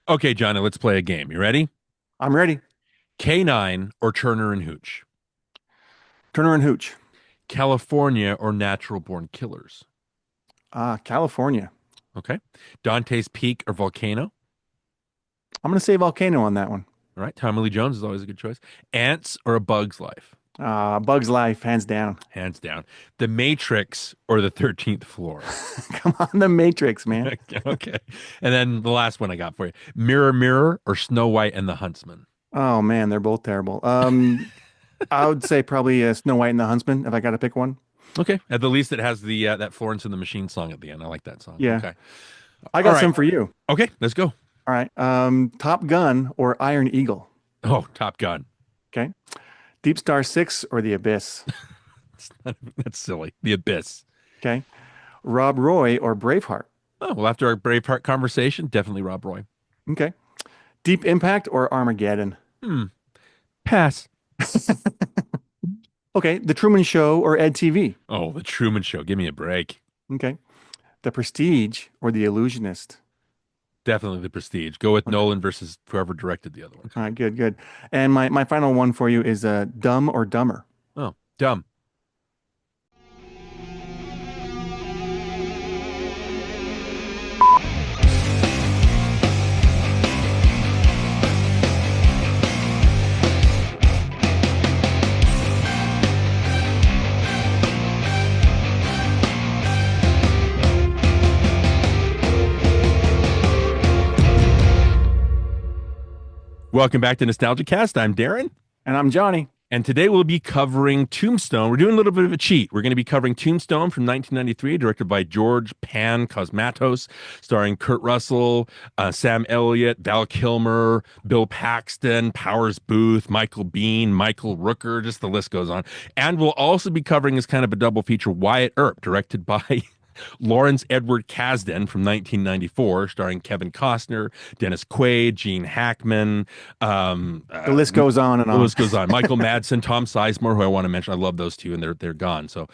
Okay, Johnny, let's play a game. You ready? I'm ready. K9 or Turner and Hooch? Turner and Hooch. California or Natural Born Killers? California. Okay. Dante's Peak or Volcano? I'm going to say Volcano on that one. All right. Tommy Lee Jones is always a good choice. Ants or A Bug's Life? Bug's Life, hands down. Hands down. The Matrix or The 13th Floor? Come on, The Matrix, man. Okay. And then the last one I got for you. Mirror, Mirror or Snow White and the Huntsman? Oh man, they're both terrible. I would say probably Snow White and the Huntsman if I got to pick one. Okay. At the least, it has the that Florence and the Machine song at the end. I like that song. Yeah, Okay. I All got right. some for you. Okay. Let's go. All right. Top Gun or Iron Eagle. Oh, Top Gun. Okay. Deep Star Six or The Abyss. That's silly. The Abyss. Okay. Rob Roy or Braveheart. Oh, well, after our Braveheart conversation, definitely Rob Roy. Okay. Deep Impact or Armageddon. Hmm. Pass. Okay. The Truman Show or Ed TV. Oh, The Truman Show. Give me a break. Okay. The Prestige or The Illusionist. Definitely The Prestige. Go with Okay. Nolan versus whoever directed the other ones. All right, good, good. And my final one for you is Dumb or Dumber. Oh, dumb. Welcome back to NostalgiaCast. I'm Darin. And I'm Johnny. And today we'll be covering Tombstone. We're doing a little bit of a cheat. We're going to be covering Tombstone from 1993, directed by George Pan Cosmatos, starring Kurt Russell, Sam Elliott, Val Kilmer, Bill Paxton, Powers Booth, Michael Biehn, Michael Rooker, just the list goes on. And we'll also be covering as kind of a double feature Wyatt Earp, directed by Lawrence Edward Kasdan from 1994, starring Kevin Costner, Dennis Quaid, Gene Hackman. The list goes on and The on. list goes on. Michael Madsen, Tom Sizemore, who I want to mention. I love those two, and they're gone. So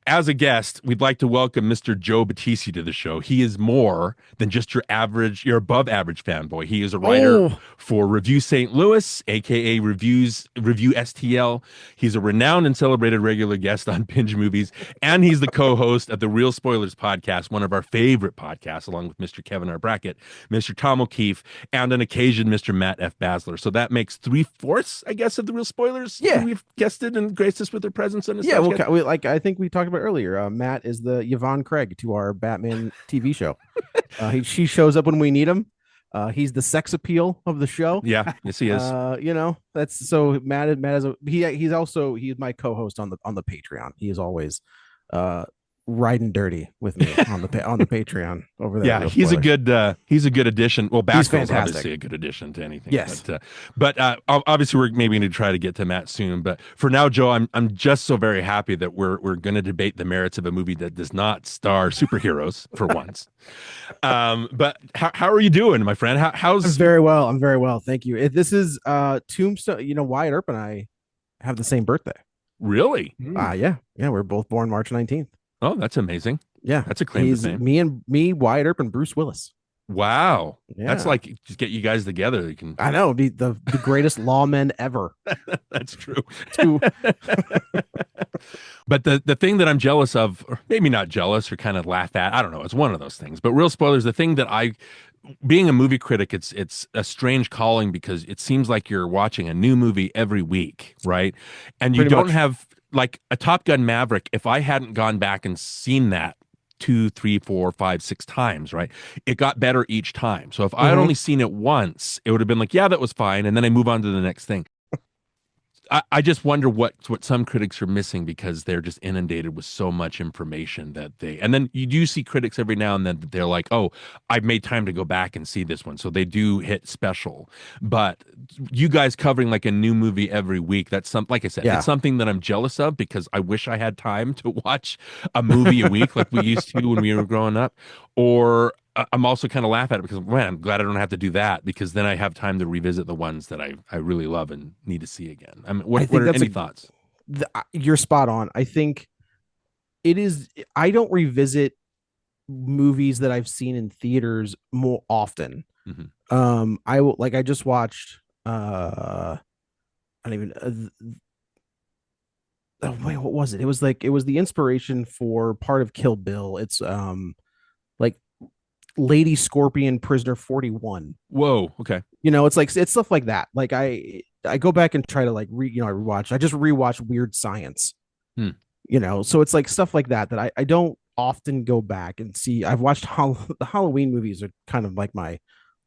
as a guest, we'd like to welcome Mr. Joe Buttice to the show. He is more than just your above average fanboy. He is a writer Oh, for Review St. Louis, aka Review STL. He's a renowned and celebrated regular guest on Binge Movies, and he's the co-host of the Real Spoilers podcast, one of our favorite podcasts, along with Mr. Kevin R. Brackett, Mr. Tom O'Keefe, and on occasion Mr. Matt F. Basler. So that makes 3/4, I guess, of the Real Spoilers. Yeah. We've guested and graced us with their presence on this. Yeah, well, like I think we talked about earlier, Matt is the Yvonne Craig to our Batman TV show. She shows up when we need him. He's the sex appeal of the show. Yeah, yes, he is. That's so Matt is he's my co-host on the Patreon. He is always riding dirty with me on the Patreon over there. Yeah, he's a good addition. Well, He's Basco's fantastic. obviously a good addition to anything. Yes. But obviously we're maybe going to try to get to Matt soon. But for now, Joe, I'm just so very happy that we're going to debate the merits of a movie that does not star superheroes for once. But how are you doing, my friend? I'm How's very well. I'm very well. Thank you. This is Tombstone. Wyatt Earp and I have the same birthday. really? Yeah. We're both born March 19th. Oh, that's amazing. Yeah, That's a claim to he's fame. me, Wyatt Earp, and Bruce Willis. Wow, Yeah, that's like just get you guys together. You can. I know, it'd be the greatest lawmen ever. That's true. To But the thing that I'm jealous of, or maybe not jealous or kind of laugh at, I don't know, it's one of those things. But real spoilers, the thing that being a movie critic, it's a strange calling because it seems like you're watching a new movie every week, right? And you Pretty don't much. have like a Top Gun Maverick. If I hadn't gone back and seen that two, three, four, five, six times, right? It got better each time. So if I had Mhm. only seen it once, it would have been like, yeah, that was fine. And then I move on to the next thing. I just wonder what some critics are missing because they're just inundated with so much information and then you do see critics every now and then that they're like, oh, I've made time to go back and see this one. So they do hit special. But you guys covering like a new movie every week, like I said, Yeah. it's something that I'm jealous of because I wish I had time to watch a movie a week like we used to when we were growing up. Or I'm also kind of laugh at it because, man, I'm glad I don't have to do that because then I have time to revisit the ones that I really love and need to see again. I mean, I what think are that's any thoughts? you're spot on. I think it is. I don't revisit movies that I've seen in theaters more often. I will like I just watched I don't even oh wait, what was it? It was the inspiration for part of Kill Bill. It's like Lady Scorpion Prisoner 41. Whoa. Okay. It's stuff like that. Like I go back and try to like I rewatch. I just rewatch Weird Science. Hmm. So it's like stuff like that I don't often go back and see. I've watched the Halloween movies are kind of like my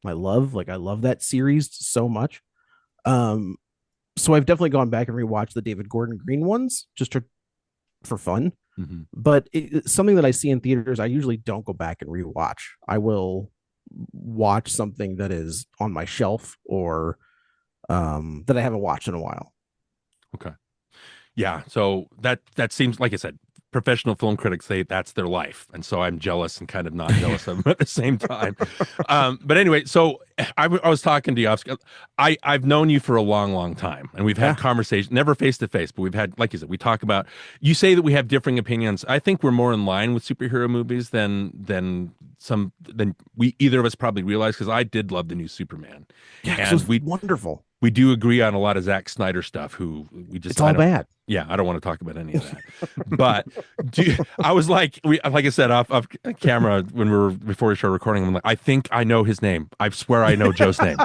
love. Like I love that series so much. So I've definitely gone back and rewatched the David Gordon Green ones for fun. But it's something that I see in theaters. I usually don't go back and rewatch. I will watch something that is on my shelf or that I haven't watched in a while. Okay. Yeah. So that seems, like I said, professional film critics say that's their life. And so I'm jealous and kind of not jealous of them at the same time. But anyway, so I was talking to you. I've known you for a long, long time. And we've had conversations, never face to face, but we've had, like you said, we talk about, you say that we have differing opinions. I think we're more in line with superhero movies than we either of us probably realize, because I did love the new Superman. Yeah, and it was wonderful. We do agree on a lot of Zack Snyder stuff. It's all bad. Yeah, I don't want to talk about any of that. But I was like, like I said off camera before we started recording, I'm like, I think I know his name. I swear I know Joe's name.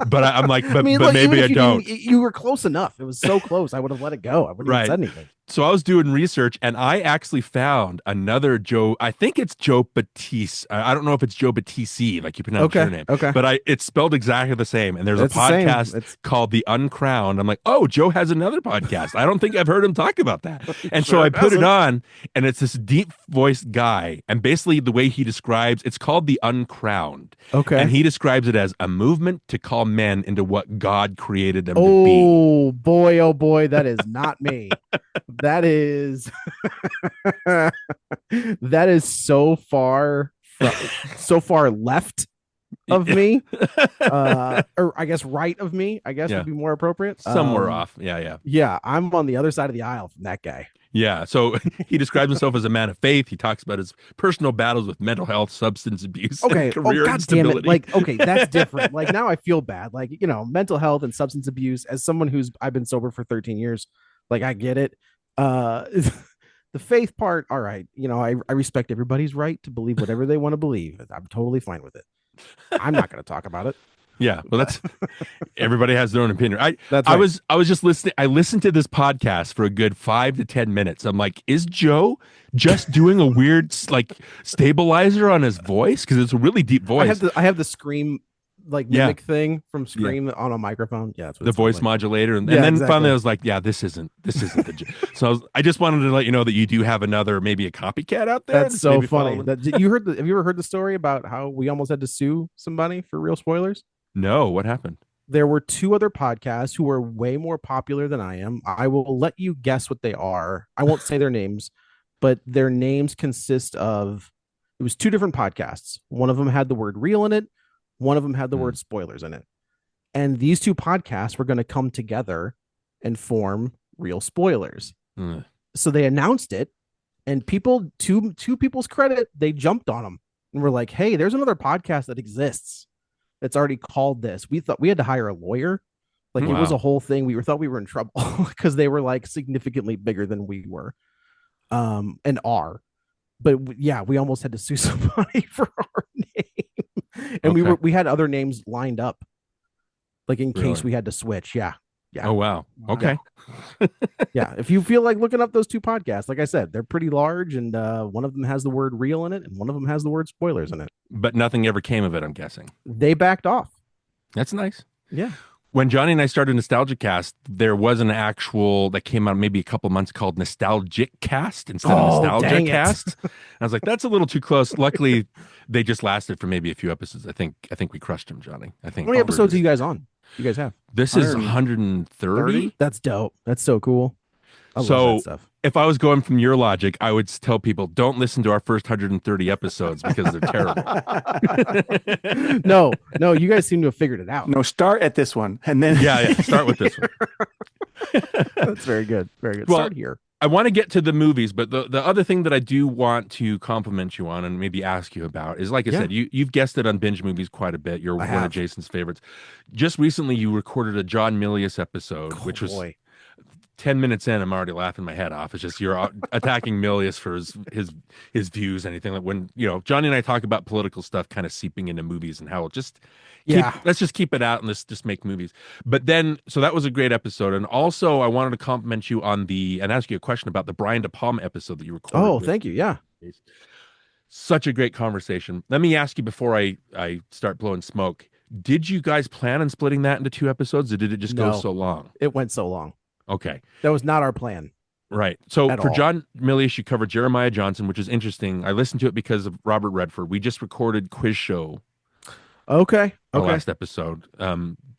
But I'm like, but maybe I don't. You were close enough. It was so close. I would have let it go. I wouldn't have said anything. So I was doing research and I actually found another Joe. I think it's Joe Buttice. I don't know if it's Joe Buttice, like you pronounce your name. Okay. But it's spelled exactly the same. And there's a podcast called The Uncrowned. I'm like, oh, Joe has another podcast. I don't think I've heard him talk about that. And so I put it on, and it's this deep voiced guy. And basically the way he describes, it's called The Uncrowned. Okay. And he describes it as a movement to call men into what God created them to be. Oh boy, that is not me. That is that is so far left of me, or I guess right of me. I guess would be more appropriate. Somewhere off. Yeah. I'm on the other side of the aisle from that guy. Yeah. So he describes himself as a man of faith. He talks about his personal battles with mental health, substance abuse, okay, career God instability. damn it. Like, okay, that's different. Like now I feel bad. Like, mental health and substance abuse, as someone I've been sober for 13 years, like I get it. The faith part, all right. I respect everybody's right to believe whatever they want to believe. I'm totally fine with it. I'm not going to talk about it. Yeah, well, that's everybody has their own opinion. I right. was just listening. I listened to this podcast for a good 5 to 10 minutes. I'm like, is Joe just doing a weird like stabilizer on his voice? Because it's a really deep voice. I have the Scream like mimic thing from Scream on a microphone. Yeah, that's what the voice modulator, and then exactly. Finally I was like, yeah, this isn't the. So I just wanted to let you know that you do have maybe a copycat out there. That's so funny. Have you ever heard the story about how we almost had to sue somebody for real spoilers? No, what happened? There were two other podcasts who were way more popular than I am. I will let you guess what they are. I won't say their names, but their names consist of, it was two different podcasts. One of them had the word real in it. One of them had the word spoilers in it. And these two podcasts were going to come together and form Real Spoilers. So they announced it, and people, to people's credit, they jumped on them and were like, hey, there's another podcast that exists that's already called this. We thought we had to hire a lawyer. Like it was a whole thing. We thought we were in trouble because they were like significantly bigger than we were, and are. But yeah, we almost had to sue somebody for our name, and we had other names lined up, like in case we had to switch. Yeah. Oh wow. Okay. Yeah. If you feel like looking up those two podcasts, like I said, they're pretty large, and one of them has the word real in it, and one of them has the word spoilers in it. But nothing ever came of it, I'm guessing. They backed off. That's nice. Yeah. When Jonny and I started NostalgiaCast, there was an actual that came out maybe a couple months called NostalgiaCast instead of NostalgiaCast. I was like, that's a little too close. Luckily, they just lasted for maybe a few episodes. I think we crushed them, Jonny. I think. How many episodes are you guys on? You guys have? This is 130. That's dope. That's so cool. I love that stuff. If I was going from your logic, I would tell people don't listen to our first 130 episodes because they're terrible. No, you guys seem to have figured it out. No, start at this one and then yeah, start with this one. That's very good. Very good. Well, start here. I want to get to the movies, but the other thing that I do want to compliment you on and maybe ask you about is, like I Yeah, said, you've guessed it on Binge Movies quite a bit. You're I one of have. Jason's favorites. Just recently, you recorded a John Milius episode, Oh which was boy. 10 minutes in. I'm already laughing my head off. It's just you're attacking Milius for his views, anything like when Johnny and I talk about political stuff, kind of seeping into movies and how just Yeah. let's just keep it out and let's just make movies. But then, so that was a great episode. And also, I wanted to compliment you on and ask you a question about the Brian De Palma episode that you recorded Oh, with. thank you. Yeah. Such a great conversation. Let me ask you before I start blowing smoke. Did you guys plan on splitting that into 2 episodes, or did it just go No, so long? it went so long. Okay. That was not our plan Right. So at for all. John Milius, you covered Jeremiah Johnson, which is interesting. I listened to it because of Robert Redford. We just recorded Quiz Show, Okay. our Okay. last episode.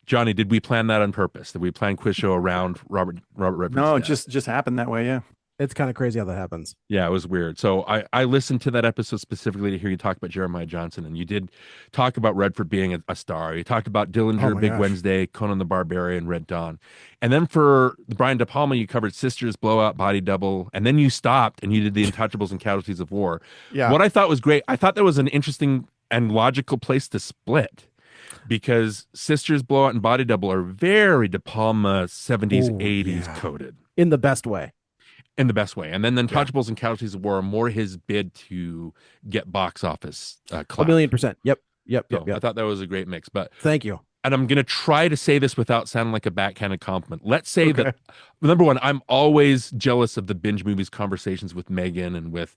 Johnny, did we plan that on purpose? Did we plan Quiz Show around Robert Redford's No, it death? just happened that way. Yeah. It's kind of crazy how that happens. Yeah, it was weird. So I listened to that episode specifically to hear you talk about Jeremiah Johnson, and you did talk about Redford being a star. You talked about Oh Dillinger, my Big gosh. Wednesday, Conan the Barbarian, Red Dawn. And then for the Brian De Palma, you covered Sisters, Blowout, Body Double, and then you stopped and you did The Untouchables and Casualties of War. Yeah. What I thought was great, I thought that was an interesting and logical place to split because Sisters, Blowout, and Body Double are very De Palma 70s, Ooh, 80s yeah. coded. In the best way. In the best way. And then Yeah. Untouchables and Casualties of War are more his bid to get box office clout. 1,000,000%. Yep. Yep. So Yep. Yep. I thought that was a great mix. But Thank you. and I'm going to try to say this without sounding like a backhanded compliment. Let's say Okay. that number one, I'm always jealous of the binge movies conversations with Megan and with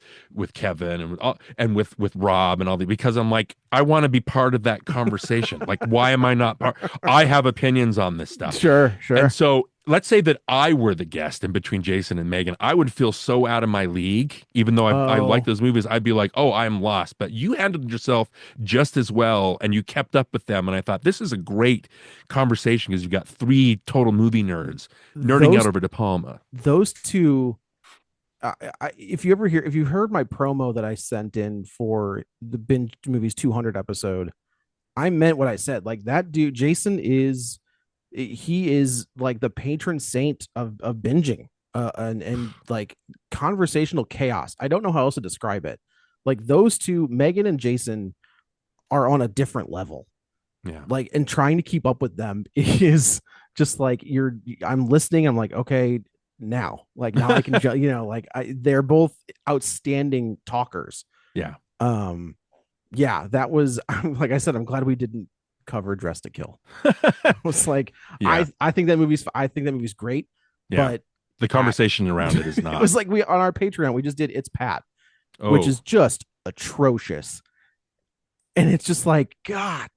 Kevin and with Rob and all that because I'm like I want to be part of that conversation. Like why am I not part? I have opinions on this stuff. Sure. Sure. And so let's say that I were the guest in between Jason and Megan. I would feel so out of my league, even though I Oh. like those movies. I'd be like, oh, I'm lost. But you handled yourself just as well and you kept up with them. And I thought this is a great conversation because you've got 3 total movie nerds nerding out over De Palma. Those two. If you heard my promo that I sent in for the Binge Movies 200 episode, I meant what I said. Like that dude, Jason he is like the patron saint of binging and like conversational chaos. I don't know how else to describe it. Like those two, Megan and Jason, are on a different level. Yeah. Like, and trying to keep up with them is just like I'm listening. I'm like, okay, now I can, they're both outstanding talkers. Yeah. Yeah, that was, like I said, I'm glad we didn't cover Dress to Kill. I was like, Yeah. I think that movie's great, Yeah. but The conversation around it is not. it was like we on our Patreon, we just did It's Pat, Oh. which is just atrocious. And it's just like, God,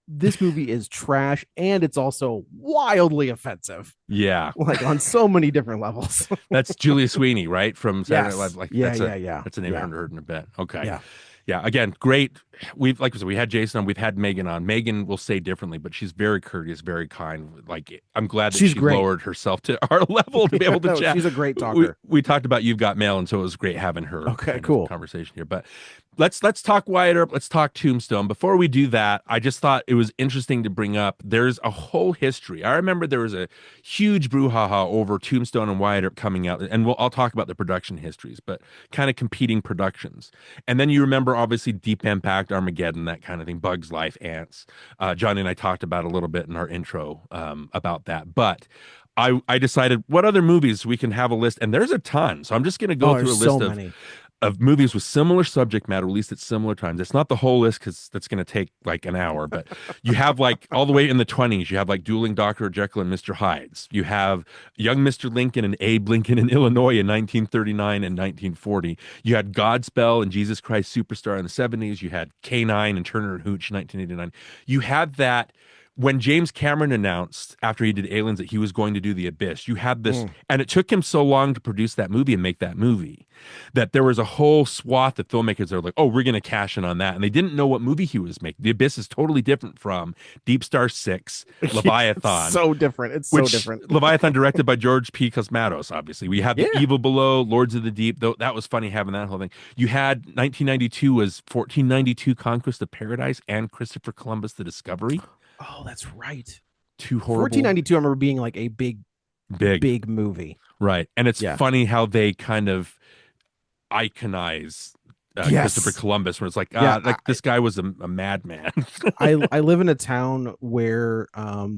this movie is trash and it's also wildly offensive. Yeah. Like on so many different levels. That's Julia Sweeney, right? From Saturday Night Yes. Live. Like Yeah, that's yeah. That's a name I Yeah. haven't heard in a bit. Okay. Yeah. Yeah. Again, great. We've like I said, we had Jason on, we've had Megan on. Megan will say differently, but she's very courteous, very kind. Like I'm glad that She's she great. lowered herself to our level to be able to No, chat. she's a great talker. We talked about You've Got Mail, and so it was great having her. Okay, kind of cool. conversation here. But let's talk Wyatt Earp. Let's talk Tombstone. Before we do that, I just thought it was interesting to bring up. There's a whole history. I remember there was a huge brouhaha over Tombstone and Wyatt Earp coming out, and I'll talk about the production histories, but kind of competing productions. And then you remember obviously Deep Impact, Armageddon, that kind of thing. Bugs Life, Ants. Johnny and I talked about a little bit in our intro about that, but I decided what other movies we can have a list, and there's a ton. So I'm just going to go through a there's list so of many. movies with similar subject matter released at similar times. It's not the whole list because that's going to take like an hour, but you have like all the way in the 20s, you have like Dueling Dr. Jekyll and Mr. Hydes. You have Young Mr. Lincoln and Abe Lincoln in Illinois in 1939 and 1940. You had Godspell and Jesus Christ Superstar in the 70s. You had K9 and Turner and Hooch in 1989. You had that when James Cameron announced after he did Aliens that he was going to do The Abyss, you had this, and it took him so long to produce that movie and make that movie that there was a whole swath of filmmakers that were like, oh, we're going to cash in on that. And they didn't know what movie he was making. The Abyss is totally different from Deep Star 6, Leviathan. It's so different. It's so different. Leviathan directed by George P. Cosmatos, obviously. We had The Yeah. Evil Below, Lords of the Deep. Though that was funny having that whole thing. You had 1992 was 1492 Conquest of Paradise and Christopher Columbus The Discovery. Oh, that's right. Two horrible. 1492, I remember being like a big Big. big movie. Right. And it's Yeah. funny how they kind of iconize Christopher Yes. Columbus, where it's like, Yeah. this guy was a madman. I live in a town where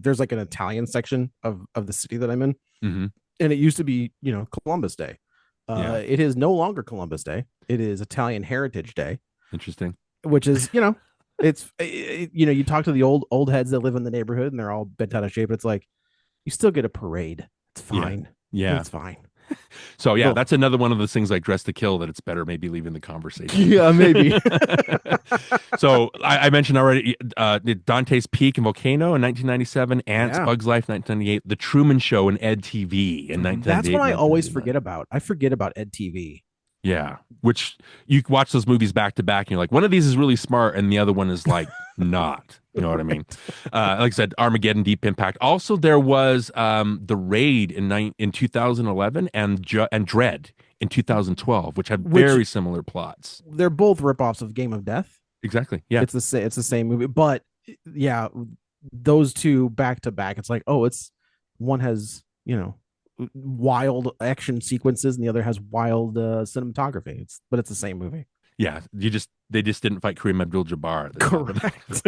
there's like an Italian section of the city that I'm in, Hmm. and it used to be, Columbus Day. Yeah. It is no longer Columbus Day. It is Italian Heritage Day, Interesting. which is, you talk to the old heads that live in the neighborhood and they're all bent out of shape. It's like you still get a parade. It's Yeah. fine. Yeah. It's fine. So yeah, Ugh. that's another one of those things like Dress to Kill that it's better maybe leaving the conversation. Yeah, maybe. So I mentioned already Dante's Peak and Volcano in 1997, Ants, Yeah. Bugs Life 1998, The Truman Show and Ed TV in That's 1998, what I always 1999. forget about. I forget about Ed TV. Yeah, which you watch those movies back to back, and you're like, one of these is really smart, and the other one is like not. You know what I mean? Like I said, Armageddon, Deep Impact. Also, there was The Raid in 2011 and Dread in 2012, which had Which very similar plots. they're both ripoffs of Game of Death. Exactly. Yeah. It's the same movie, but yeah, those two back to back. It's like, oh, it's one has wild action sequences and the other has wild cinematography. But it's the same movie. Yeah, they just didn't fight Kareem Abdul-Jabbar at the Correct.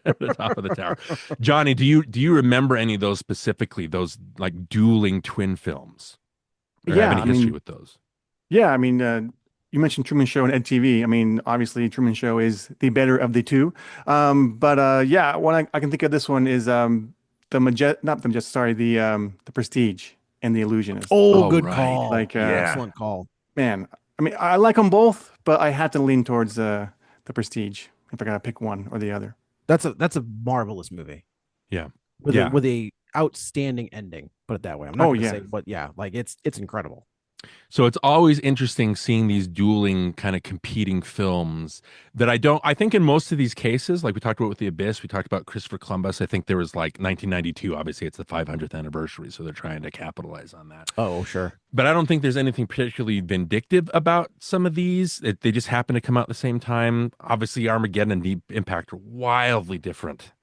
at the top of the tower. Johnny, do you remember any of those specifically? Those like dueling twin films? Or Yeah, have any I history mean, with those? yeah, I mean, you mentioned Truman Show and EdTV. I mean, obviously, Truman Show is the better of the two. But yeah, one I can think of this one is not the Majestic, sorry, the Prestige and the Illusionist. Oh, Oh, good right. call. Like, Yeah. Excellent call. man, I mean, I like them both, but I have to lean towards the Prestige if I gotta pick one or the other. That's a marvelous movie Yeah. with Yeah. a outstanding ending. Put it that way. I'm not Oh, going to yeah. say, but yeah, like it's incredible. So it's always interesting seeing these dueling kind of competing films that I think in most of these cases, like we talked about with The Abyss, we talked about Christopher Columbus. I think there was like 1992, obviously it's the 500th anniversary. So they're trying to capitalize on that. Oh, sure. But I don't think there's anything particularly vindictive about some of these. They just happen to come out at the same time. Obviously, Armageddon and Deep Impact are wildly different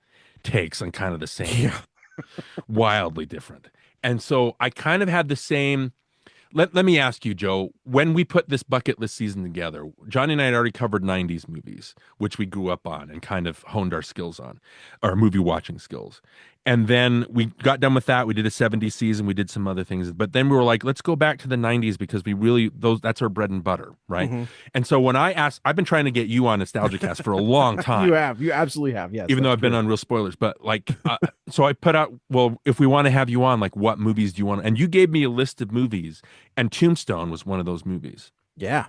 takes on kind of the same, Yeah. wildly different. And so I kind of had the same. Let me ask you, Joe, when we put this bucket list season together, Johnny and I had already covered 90s movies, which we grew up on and kind of honed our skills on, our movie watching skills. And then we got done with that. We did a 70s season. We did some other things. But then we were like, let's go back to the 90s because that's our bread and butter, right? Mhm. And so when I've been trying to get you on NostalgiaCast for a long time. You absolutely have. Yes. Even though that's I've been true. on Real Spoilers, but like, so I put out, well, if we want to have you on, like, what movies do you want? And you gave me a list of movies, and Tombstone was one of those movies. Yeah.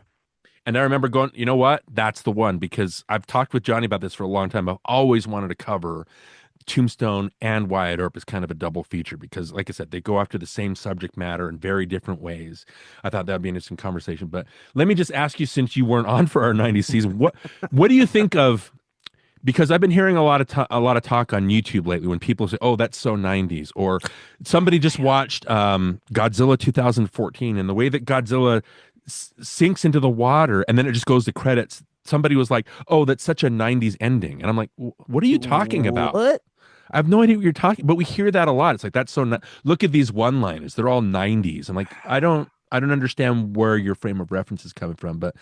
And I remember going, you know what? That's the one, because I've talked with Johnny about this for a long time. I've always wanted to cover Tombstone and Wyatt Earp as kind of a double feature because, like I said, they go after the same subject matter in very different ways. I thought that would be an interesting conversation. But let me just ask you, since you weren't on for our 90s season, what do you think of? Because I've been hearing a lot of talk on YouTube lately when people say, "Oh, that's so 90s," or somebody just watched Godzilla 2014, and the way that Godzilla sinks into the water and then it just goes to credits. Somebody was like, "Oh, that's such a 90s ending," and I'm like, "What are you talking about?" What? I have no idea what you're talking, but we hear that a lot. It's like that's so. Look at these one-liners; they're all 90s. I'm like, I don't understand where your frame of reference is coming from. But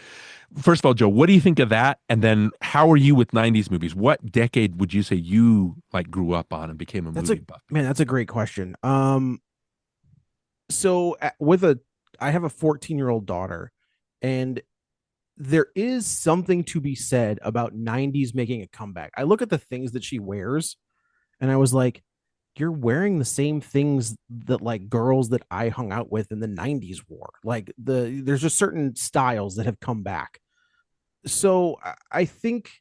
first of all, Joe, what do you think of that? And then, how are you with 90s movies? What decade would you say you like grew up on and became a movie buff? Man, that's a great question. So I have a 14-year-old daughter, and there is something to be said about 90s making a comeback. I look at the things that she wears, and I was like, you're wearing the same things that like girls that I hung out with in the 90s wore. Like there's just certain styles that have come back. So I think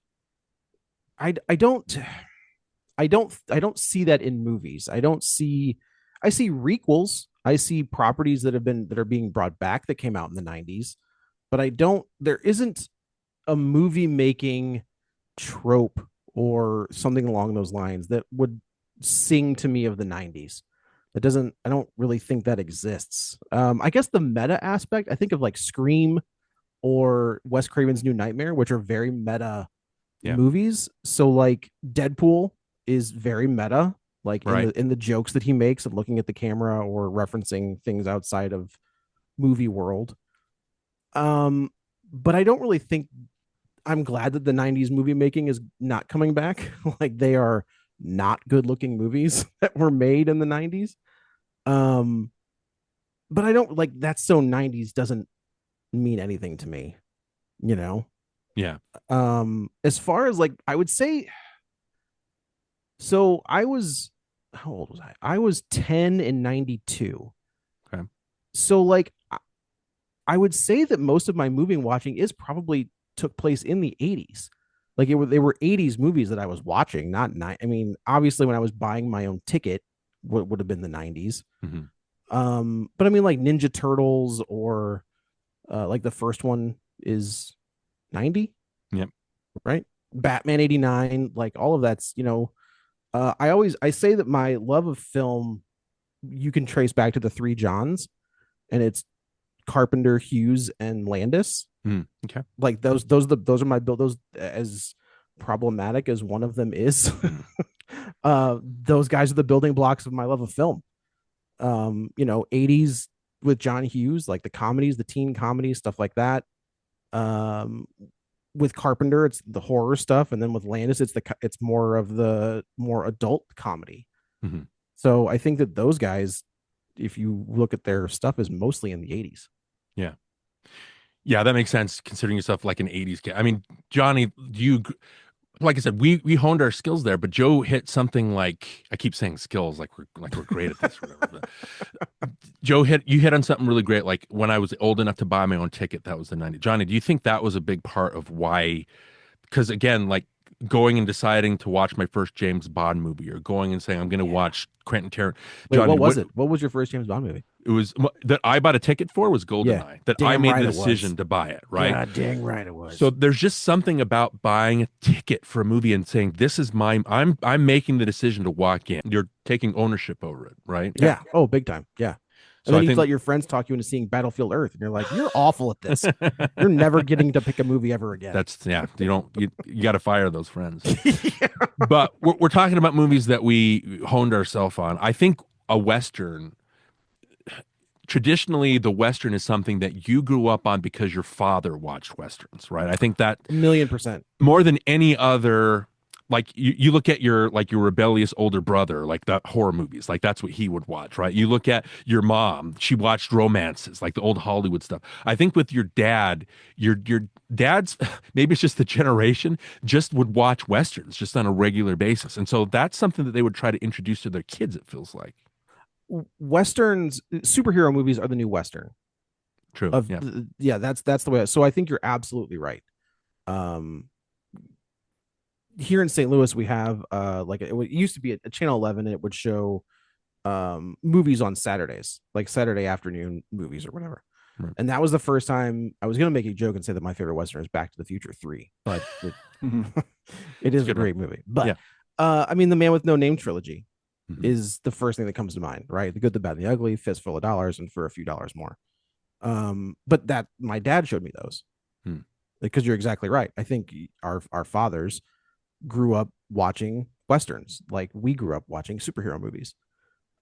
I don't see that in movies. I see requels. I see properties that are being brought back that came out in the 90s, but there isn't a movie making trope or something along those lines that would sing to me of the 90s. I don't really think that exists. I guess the meta aspect, I think of like Scream or Wes Craven's New Nightmare, which are very meta Yeah. movies. So like Deadpool is very meta. like Right. in the jokes that he makes and looking at the camera or referencing things outside of movie world. Um, but I don't really think I'm glad that the 90s movie making is not coming back. Like they are not good looking movies that were made in the 90s. Um, but I don't like that's so 90s doesn't mean anything to me, you know. Yeah. As far as like I would say, so I was how old was I? I was 10 in 92. Okay. So like I would say that most of my movie watching is probably took place in the 80s. Like they were 80s movies that I was watching, not nine. I mean, obviously when I was buying my own ticket, what would have been the 90s. Mm-hmm. But I mean like Ninja Turtles or like the first one is 90. Yep. Right? Batman 89, like all of that's, you know, I say that my love of film you can trace back to the three Johns, and it's Carpenter, Hughes, and Landis. Okay. Like those are my build those as problematic as one of them is. Those guys are the building blocks of my love of film. You know, 80s with John Hughes, like the comedies, the teen comedies, stuff like that. Um, with Carpenter, it's the horror stuff, and then with Landis, it's more of the more adult comedy. Mm-hmm. So I think that those guys, if you look at their stuff, is mostly in the 80s. Yeah. Yeah, that makes sense considering yourself like an 80s kid. I mean, Johnny, like I said, we honed our skills there, but Joe hit something like I keep saying skills like we're great at this or whatever. But Joe you hit on something really great. Like when I was old enough to buy my own ticket, that was the 90s. Johnny, do you think that was a big part of why? Because again, like going and deciding to watch my first James Bond movie or going and saying I'm going to watch Quentin Tarantino. Wait, Johnny, what was it? What was your first James Bond movie? It was that I bought a ticket for was GoldenEye. Yeah, that I made right the decision to buy it, right? Yeah, dang right it was. So there's just something about buying a ticket for a movie and saying this is mine. I'm making the decision to walk in. You're taking ownership over it, right? Yeah. Oh, big time. Yeah. And So then you let your friends talk you into seeing Battlefield Earth, and you're like, "You're awful at this. You're never getting to pick a movie ever again." That's you got to fire those friends. Yeah. But we're talking about movies that we honed ourselves on. I think a Western. Traditionally, the Western is something that you grew up on because your father watched Westerns, right? I think that 1,000,000%. more than any other, like you look at your rebellious older brother, like the horror movies, like that's what he would watch, right? You look at your mom, she watched romances, like the old Hollywood stuff. I think with your dad, your dad's maybe it's just the generation just would watch Westerns just on a regular basis. And so that's something that they would try to introduce to their kids, it feels like. Westerns, superhero movies are the new Western. True. Yeah, that's the way. So I think you're absolutely right. Here in St. Louis, we have like it used to be a Channel 11, and it would show movies on Saturdays, like Saturday afternoon movies or whatever. Right. And that was the first time I was going to make a joke and say that my favorite Western is Back to the Future 3, but it is a great movie. But I mean, the Man with No Name trilogy is the first thing that comes to mind, right? The Good, the Bad, and the Ugly, Fistful of Dollars, and For a Few Dollars More. But that my dad showed me those because you're exactly right. I think our fathers grew up watching Westerns like we grew up watching superhero movies.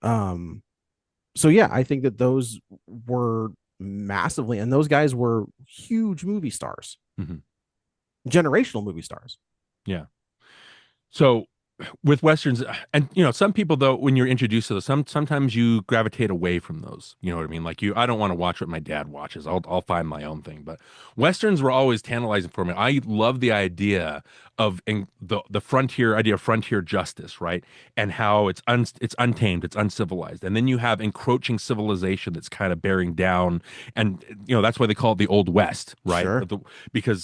So yeah, I think that those were massively, and those guys were huge movie stars, generational movie stars. Yeah. So with Westerns, and some people though, when you're introduced to those, sometimes you gravitate away from those. You know what I mean? Like I don't want to watch what my dad watches. I'll find my own thing. But Westerns were always tantalizing for me. I love the idea of the frontier idea of frontier justice, right? And how it's untamed, it's uncivilized, and then you have encroaching civilization that's kind of bearing down, and that's why they call it the Old West, right? Sure.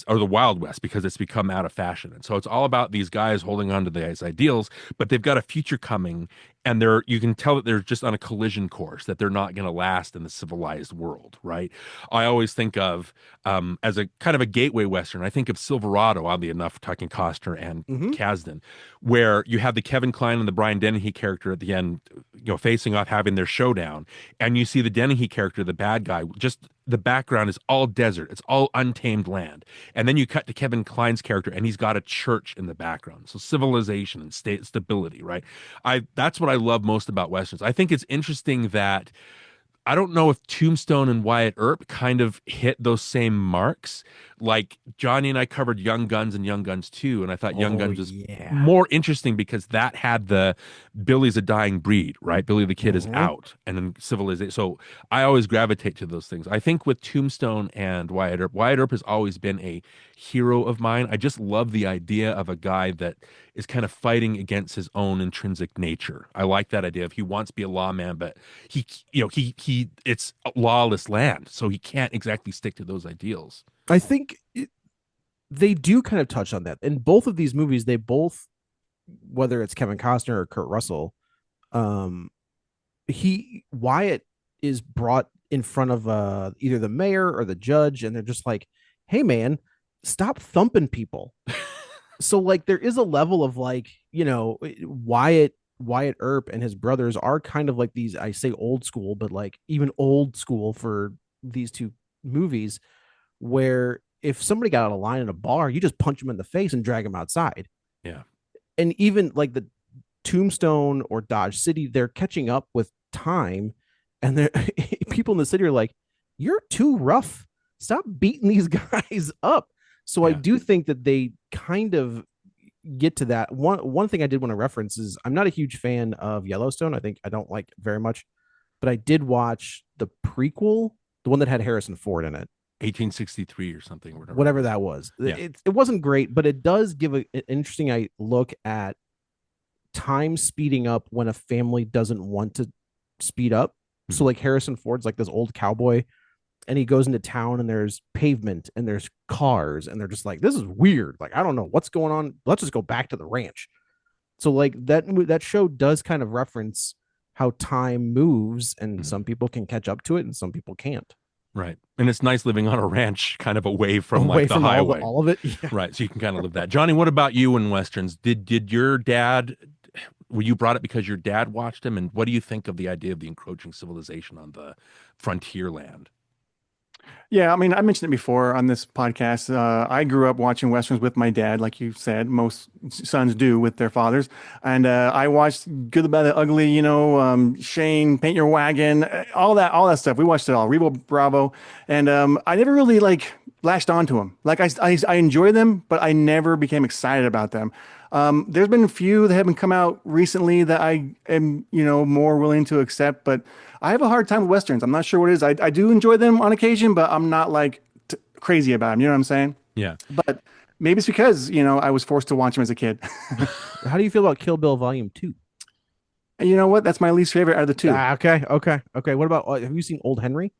Or the Wild West, because it's become out of fashion, and so it's all about these guys holding on to these ideals, but they've got a future coming, and you can tell that they're just on a collision course, that they're not going to last in the civilized world, right? I always think of as a kind of a gateway Western, I think of Silverado, oddly enough, talking Costner and Kasdan, where you have the Kevin Kline and the Brian Dennehy character at the end, facing off, having their showdown, and you see the Dennehy character, the bad guy, just the background is all desert. It's all untamed land. And then you cut to Kevin Kline's character and he's got a church in the background. So civilization and state stability, right? That's what I love most about Westerns. I think it's interesting that I don't know if Tombstone and Wyatt Earp kind of hit those same marks. Like Johnny and I covered Young Guns and Young Guns 2, and I thought Young Guns was more interesting because that had the Billy's a dying breed, right? Billy the Kid is out, and then civilization. So I always gravitate to those things. I think with Tombstone and Wyatt Earp has always been a hero of mine. I just love the idea of a guy that is kind of fighting against his own intrinsic nature. I like that idea of he wants to be a lawman, but he it's a lawless land, so he can't exactly stick to those ideals. I think they do kind of touch on that in both of these movies. They both, whether it's Kevin Costner or Kurt Russell, Wyatt is brought in front of either the mayor or the judge, and they're just like, "Hey, man, stop thumping people." So like there is a level of like, Wyatt Earp and his brothers are kind of like these, I say old school, but like even old school for these two movies, where if somebody got out of line in a bar, you just punch them in the face and drag them outside. Yeah. And even like the Tombstone or Dodge City, they're catching up with time, and they're people in the city are like, "You're too rough. Stop beating these guys up." So I do think that they kind of get to that. One thing I did want to reference is I'm not a huge fan of Yellowstone. I don't like it very much, but I did watch the prequel, the one that had Harrison Ford in it. 1863 or something, whatever that was. Yeah. It wasn't great, but it does give an interesting look at time speeding up when a family doesn't want to speed up. So like Harrison Ford's like this old cowboy, and he goes into town and there's pavement and there's cars, and they're just like, "This is weird. Like, I don't know what's going on. Let's just go back to the ranch." So like that show does kind of reference how time moves, and some people can catch up to it and some people can't. Right. And it's nice living on a ranch kind of away from the highway. All of it. Yeah. Right. So you can kind of live that. Johnny, what about you in Westerns? Did your dad, were you brought it because your dad watched him? And what do you think of the idea of the encroaching civilization on the frontier land? Yeah, I mean, I mentioned it before on this podcast. I grew up watching Westerns with my dad, like you said, most sons do with their fathers. And I watched Good, the Bad, the Ugly, Shane, Paint Your Wagon, all that stuff. We watched it all, Rebo Bravo. And I never really latched onto them. Like I enjoy them, but I never became excited about them. There's been a few that haven't come out recently that I am, more willing to accept, but I have a hard time with Westerns. I'm not sure what it is. I do enjoy them on occasion, but I'm not crazy about them. You know what I'm saying? Yeah. But maybe it's because, I was forced to watch them as a kid. How do you feel about Kill Bill Volume 2? And you know what? That's my least favorite out of the two. Okay. What about, have you seen Old Henry?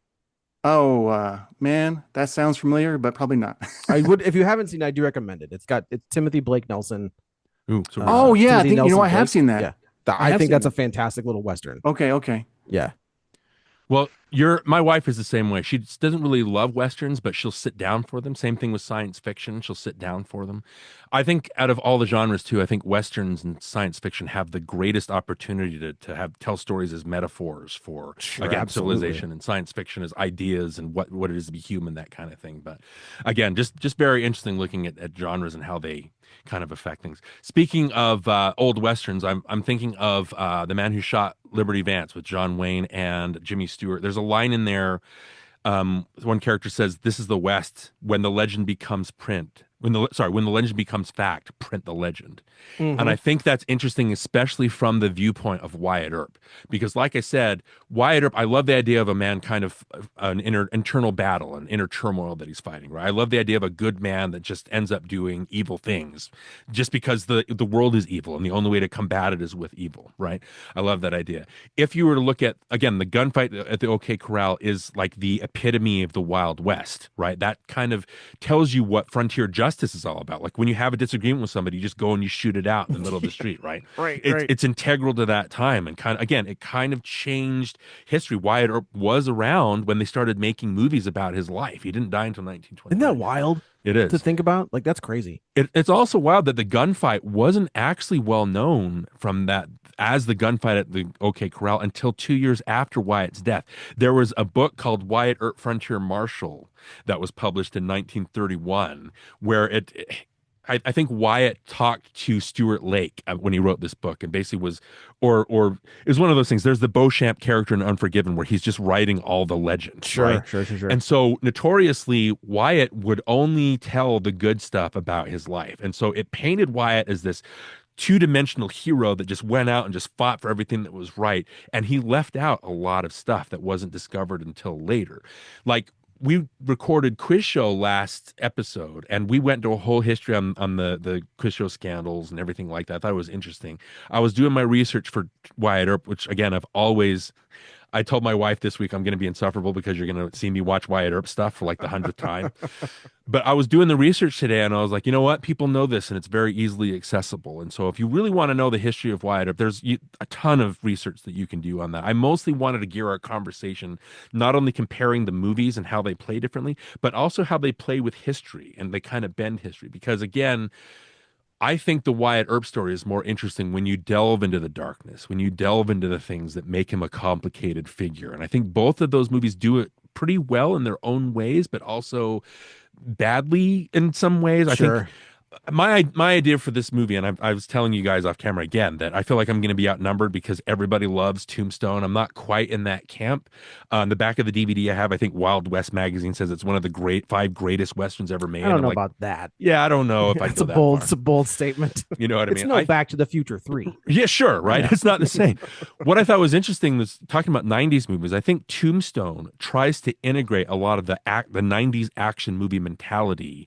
Oh, man, that sounds familiar, but probably not. I would, if you haven't seen it, I do recommend it. It's Timothy Blake Nelson. Ooh, I think, I have seen that. Yeah. I think that's a fantastic little Western. Okay. Yeah. Well, my wife is the same way. She doesn't really love Westerns, but she'll sit down for them. Same thing with science fiction. She'll sit down for them. I think out of all the genres too, I think Westerns and science fiction have the greatest opportunity to tell stories as metaphors for civilization, and science fiction as ideas and what it is to be human, that kind of thing. But again, just very interesting looking at genres and how they kind of affect things. Speaking of old Westerns, I'm thinking of The Man Who Shot Liberty Vance with John Wayne and Jimmy Stewart. There's a line in there. One character says, "This is the West. When the legend becomes print. When the legend becomes fact, print the legend." Mm-hmm. And I think that's interesting, especially from the viewpoint of Wyatt Earp, because, like I said, Wyatt Earp, I love the idea of a man kind of an internal battle, an inner turmoil that he's fighting. Right? I love the idea of a good man that just ends up doing evil things, just because the world is evil, and the only way to combat it is with evil. Right? I love that idea. If you were to look at, again, the gunfight at the OK Corral is like the epitome of the Wild West. Right? That kind of tells you what frontier justice is all about. Like when you have a disagreement with somebody, you just go and you shoot it out in the middle of the street, right? Right. It's integral to that time, and it kind of changed history. Wyatt Earp was around when they started making movies about his life. He didn't die until 1920. Isn't that wild? It is to think about. Like, that's crazy. It's also wild that the gunfight wasn't actually well known from that as the gunfight at the OK Corral until 2 years after Wyatt's death. There was a book called Wyatt Earp Frontier Marshal that was published in 1931, where I think Wyatt talked to Stuart Lake when he wrote this book, and basically or it was one of those things. There's the Beauchamp character in Unforgiven where he's just writing all the legends, right? Sure. And so notoriously, Wyatt would only tell the good stuff about his life, and so it painted Wyatt as this two-dimensional hero that just went out and just fought for everything that was right, and he left out a lot of stuff that wasn't discovered until later. Like, we recorded quiz show last episode, and we went into a whole history on the quiz show scandals and everything like that. I thought it was interesting. I was doing my research for Wyatt Earp, which again I told my wife this week I'm going to be insufferable because you're going to see me watch Wyatt Earp stuff for like the 100th time. But I was doing the research today, and I was like, you know what? People know this, and it's very easily accessible. And so if you really want to know the history of Wyatt Earp, there's a ton of research that you can do on that. I mostly wanted to gear our conversation not only comparing the movies and how they play differently, but also how they play with history and they kind of bend history. Because again, I think the Wyatt Earp story is more interesting when you delve into the darkness, when you delve into the things that make him a complicated figure. And I think both of those movies do it pretty well in their own ways, but also badly in some ways. I think my idea for this movie, and I was telling you guys off camera again that I feel like I'm going to be outnumbered because everybody loves Tombstone. I'm not quite in that camp. On the back of the DVD I have, I think Wild West magazine says it's one of the 5 greatest westerns ever made. I don't know like, about that. Yeah, I don't know if I It's go a that bold, far. it's a bold statement. You know what I It's mean? no Back to the Future 3. Yeah, sure, right? Yeah. It's not the same. What I thought was interesting was talking about 90s movies. I think Tombstone tries to integrate a lot of the 90s action movie mentality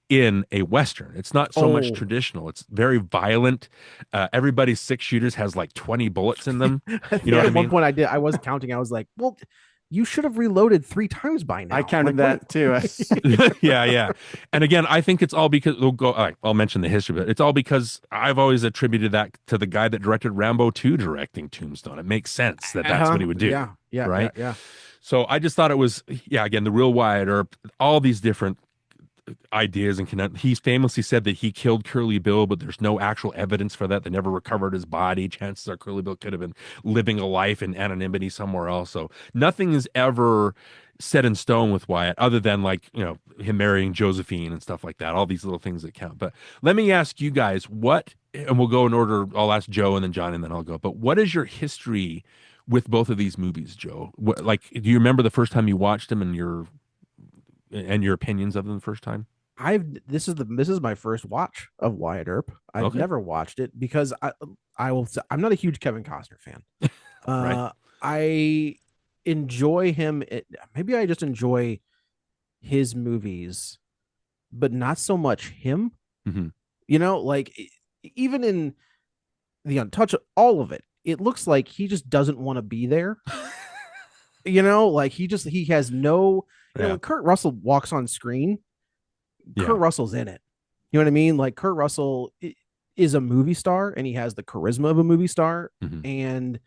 in a Western. It's not so much traditional. It's very violent. Everybody's 6 shooters has like 20 bullets in them. You know what I mean? At one point I was counting. I was like, well, you should have reloaded 3 times by now. I counted like, that too. Yeah. And again, I think it's all because I'll mention the history, but it's all because I've always attributed that to the guy that directed Rambo 2 directing Tombstone. It makes sense that that's what he would do. Yeah. Right. Yeah. So I just thought it was, again, the real Wyatt Earp, all these different ideas and he's famously said that he killed Curly Bill, but there's no actual evidence for that. They never recovered his body. Chances are Curly Bill could have been living a life in anonymity somewhere else. So nothing is ever set in stone with Wyatt other than him marrying Josephine and stuff like that, all these little things that count. But let me ask you guys and we'll go in order. I'll ask Joe and then John and then I'll go, but what is your history with both of these movies, Joe? Do you remember the first time you watched them and your opinions of them the first time? This is my first watch of Wyatt Earp. I've never watched it because I'm not a huge Kevin Costner fan. Right. I enjoy him. Maybe I just enjoy his movies, but not so much him. Mm-hmm. Even in The Untouchable, all of it, it looks like he just doesn't want to be there. He has no. When Kurt Russell walks on screen, Kurt Russell's in it. You know what I mean? Like, Kurt Russell is a movie star and he has the charisma of a movie star. Mm-hmm. And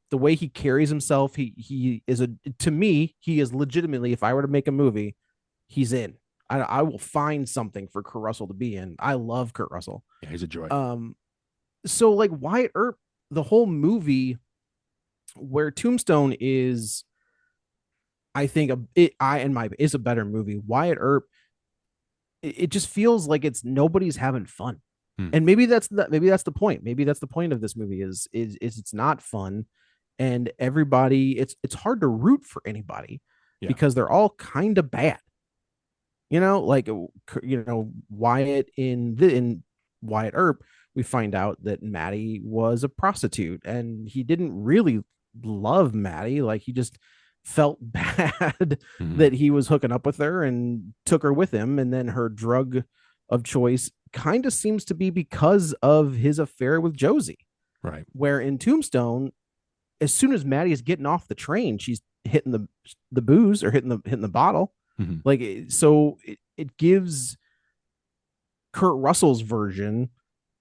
the way he carries himself, he is to me, he is legitimately, if I were to make a movie, he's in. I will find something for Kurt Russell to be in. I love Kurt Russell. Yeah, he's a joy. So like Wyatt Earp, the whole movie where Tombstone is, I think is a better movie. Wyatt Earp, it just feels like nobody's having fun. And maybe that's the point. Maybe that's the point of this movie is it's not fun, and everybody, it's hard to root for anybody because they're all kind of bad. Wyatt in Wyatt Earp, we find out that Maddie was a prostitute and he didn't really love Maddie. Like, he just felt bad that he was hooking up with her and took her with him. And then her drug of choice kind of seems to be because of his affair with Josie. Right. Where in Tombstone, as soon as Maddie is getting off the train, she's hitting the booze or hitting the bottle. Mm-hmm. So it gives Kurt Russell's version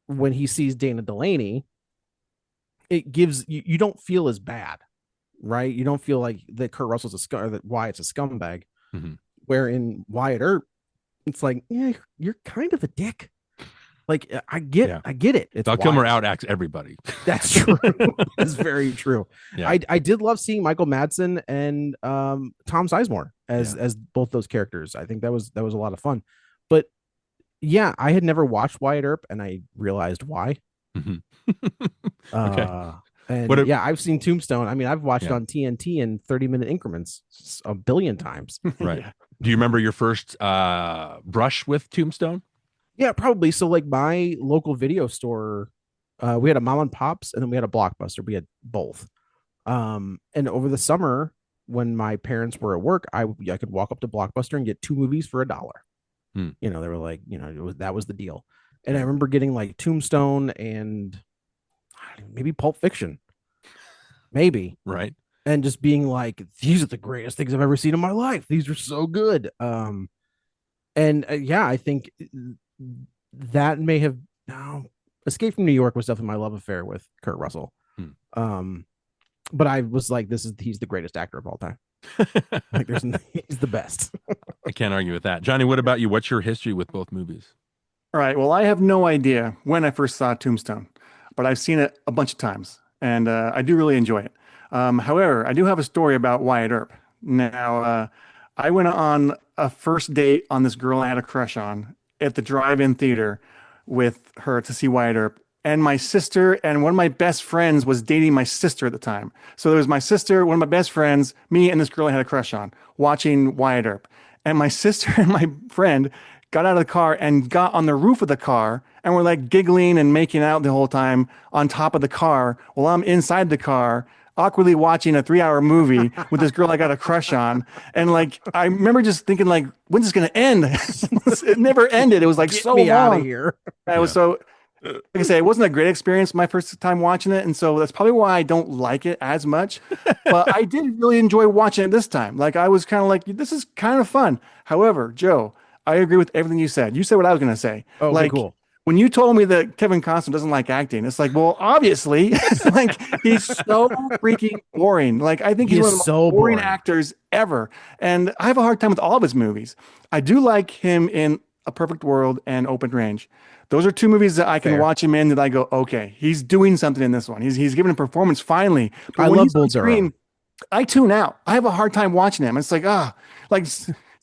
when he sees Dana Delaney, it gives you don't feel as bad. Right, you don't feel like that Kurt Russell's a scum, or that Wyatt's a scumbag. Mm-hmm. Where in Wyatt Earp, it's like, yeah, you're kind of a dick. Like I Yeah. get it. It's Val Kilmer wild. outacts everybody. That's true. That's very true. Yeah. I did love seeing Michael Madsen and Tom Sizemore as both those characters. I think that was a lot of fun. But yeah, I had never watched Wyatt Earp, and I realized why. Mhm. Okay. And What a- yeah, I've seen Tombstone. I mean, I've watched it Yeah. on TNT in 30-minute increments a billion times. Right. Yeah. Do you remember your first brush with Tombstone? Yeah, probably. So like my local video store, we had a mom and pops, and then we had a Blockbuster. We had both. And over the summer, when my parents were at work, I could walk up to Blockbuster and get 2 movies for $1. Hmm. You know, they were like, that was the deal. And I remember getting like Tombstone and maybe Pulp Fiction, maybe, Right. and just being like, these are the greatest things I've ever seen in my life. These are so good. And yeah, I think that may have no, Escape from New York was definitely my love affair with Kurt Russell. But I was like, he's the greatest actor of all time. Like he's the best. I can't argue with that. Johnny, what about you? What's your history with both movies? All right. Well, I have no idea when I first saw Tombstone, but I've seen it a bunch of times, and I do really enjoy it. However, I do have a story about Wyatt Earp. Now, I went on a first date on this girl I had a crush on at the drive-in theater with her to see Wyatt Earp. And my sister and one of my best friends was dating my sister at the time. So there was my sister, one of my best friends, me, and this girl I had a crush on watching Wyatt Earp. And my sister and my friend got out of the car and got on the roof of the car and were like giggling and making out the whole time on top of the car while I'm inside the car awkwardly watching a 3-hour movie with this girl I got a crush on. And like, I remember just thinking like, when's this going to end? It never ended. It was like Get so me out of long. here. I was so, like I say, it wasn't a great experience my first time watching it. And so that's probably why I don't like it as much. But I did really enjoy watching it this time. Like I was kind of like, this is kind of fun. However, Joe, I agree with everything you said. You said what I was going to say. Oh, okay, like, cool. When you told me that Kevin Costner doesn't like acting, it's like, well, obviously, like he's so freaking boring. Like I think he's one of the most so boring boring. actors ever. And I have a hard time with all of his movies. I do like him in A Perfect World and Open Range. Those are 2 movies that I can Fair. watch him in that I go, okay, he's doing something in this one. He's giving a performance finally. But I when love he's on Bull screen, Durham. I tune out. I have a hard time watching him. It's like, like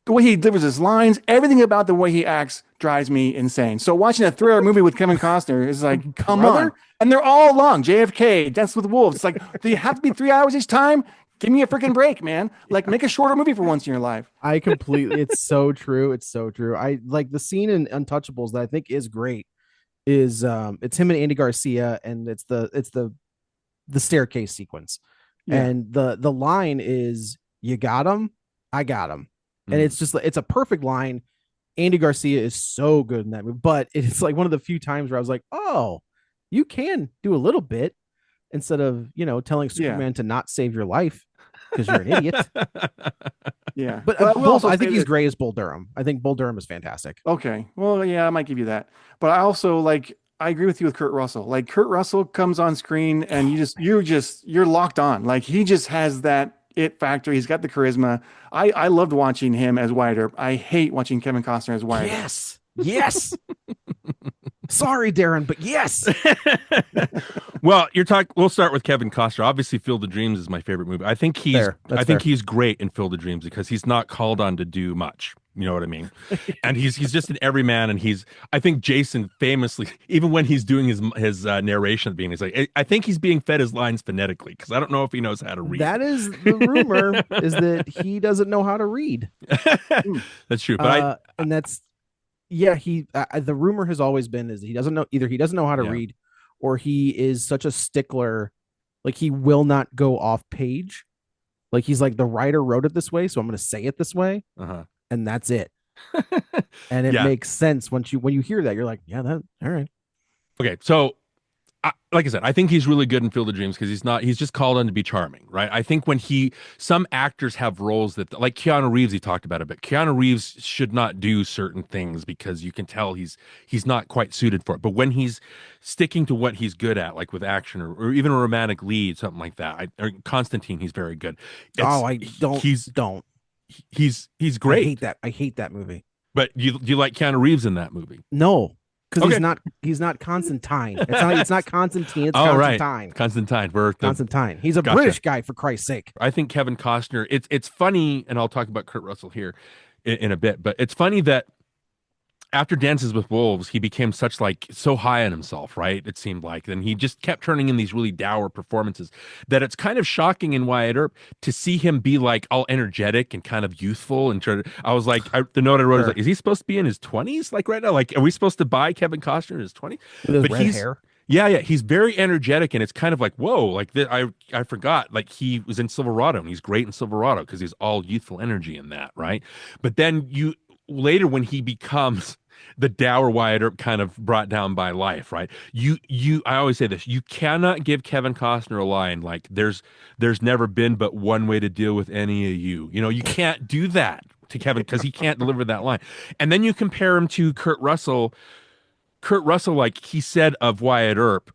the way he delivers his lines, everything about the way he acts drives me insane. So watching a 3-hour movie with Kevin Costner is like, come on. And they're all long. JFK, Dance with Wolves. It's like, do you have to be 3 hours each time? Give me a freaking break, man. Like make a shorter movie for once in your life. I completely, it's so true. It's so true. I like the scene in Untouchables that I think is great is it's him and Andy Garcia, and it's the staircase sequence. Yeah. And the line is, you got him, I got him. And it's just, it's a perfect line. Andy Garcia is so good in that movie, but it's like one of the few times where I was like, oh, you can do a little bit instead of, telling Superman to not save your life because you're an idiot. Yeah. But I think he's great as Bull Durham. I think Bull Durham is fantastic. Okay. Well, yeah, I might give you that. But I also I agree with you with Kurt Russell. Like Kurt Russell comes on screen and you're locked on. Like he just has that it factor. He's got the charisma. I loved watching him as Wyatt Earp. I hate watching Kevin Costner as Wyatt Earp. Yes. Sorry, Darin, but yes. Well, we'll start with Kevin Costner. Obviously, Field of Dreams is my favorite movie. I think he's great in Field of Dreams because he's not called on to do much. You know what I mean? And he's just an everyman. And I think Jason famously, even when he's doing his narration at the beginning, he's like, I think he's being fed his lines phonetically because I don't know if he knows how to read. That is the rumor, is that he doesn't know how to read. That's true. But and that's, yeah, the rumor has always been is he doesn't know how to read, or he is such a stickler, like he will not go off page. Like he's like, the writer wrote it this way, so I'm going to say it this way. And that's it. And it makes sense when you hear that. You're like, yeah, that all right. Okay, so like I said, I think he's really good in Field of Dreams because he's just called on to be charming, right? I think when some actors have roles that, like Keanu Reeves, he talked about it, but Keanu Reeves should not do certain things because you can tell he's not quite suited for it. But when he's sticking to what he's good at, like with action or even a romantic lead, something like that, Constantine, he's very good. He's great. I hate that movie. But do you like Keanu Reeves in that movie? No. because Okay. he's not Constantine. It's not Constantine. It's Oh, right. Constantine. Constantine. Constantine. He's a Gotcha. British guy, for Christ's sake. I think Kevin Costner. It's funny, and I'll talk about Kurt Russell here in a bit. But it's funny that after Dances with Wolves, he became so high on himself, right? It seemed like, and he just kept turning in these really dour performances that it's kind of shocking in Wyatt Earp to see him be like all energetic and kind of youthful. And I was like, the note I wrote is like, is he supposed to be in his 20s? Like right now, like, are we supposed to buy Kevin Costner in his 20s? With his But red hair. yeah, he's very energetic, and it's kind of like, whoa, like I forgot, like he was in Silverado, and he's great in Silverado because he's all youthful energy in that, right? But then later when he becomes the dour Wyatt Earp, kind of brought down by life, right? I always say this: you cannot give Kevin Costner a line like "There's never been but one way to deal with any of you." You know, you can't do that to Kevin because he can't deliver that line. And then you compare him to Kurt Russell. Kurt Russell, like he said of Wyatt Earp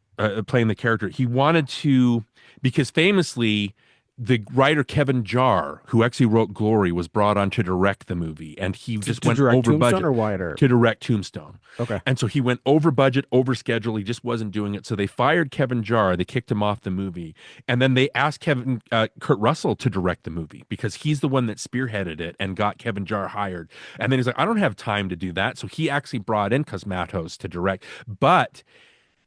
playing the character, he wanted to, because famously, the writer Kevin Jarre, who actually wrote Glory, was brought on to direct the movie, and he just went direct over Tombstone budget or Wyatt Earp? to direct Tombstone. Okay. And so he went over budget, over schedule. He just wasn't doing it. So they fired Kevin Jarre. They kicked him off the movie, and then they asked Kurt Russell to direct the movie because he's the one that spearheaded it and got Kevin Jarre hired. And then he's like, I don't have time to do that. So he actually brought in Cosmatos to direct, but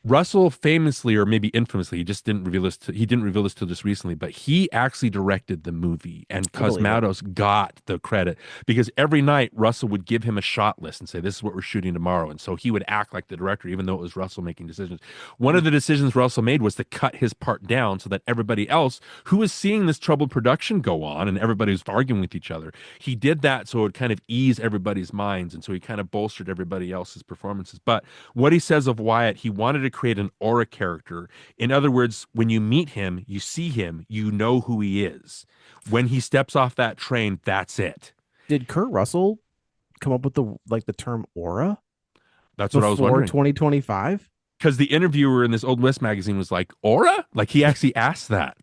Russell famously, or maybe infamously, he didn't reveal this till just recently, but he actually directed the movie, and Cosmatos got the credit because every night Russell would give him a shot list and say, "This is what we're shooting tomorrow," and so he would act like the director, even though it was Russell making decisions. One of the decisions Russell made was to cut his part down so that everybody else who was seeing this troubled production go on and everybody was arguing with each other, he did that so it would kind of ease everybody's minds, and so he kind of bolstered everybody else's performances. But what he says of Wyatt, he wanted to create an aura character. In other words, when you meet him, you see him, you know who he is. When he steps off that train, that's it. Did Kurt Russell come up with the term aura? That's what I was wondering. 2025? Because the interviewer in this Old West magazine was like, aura? Like he actually asked that.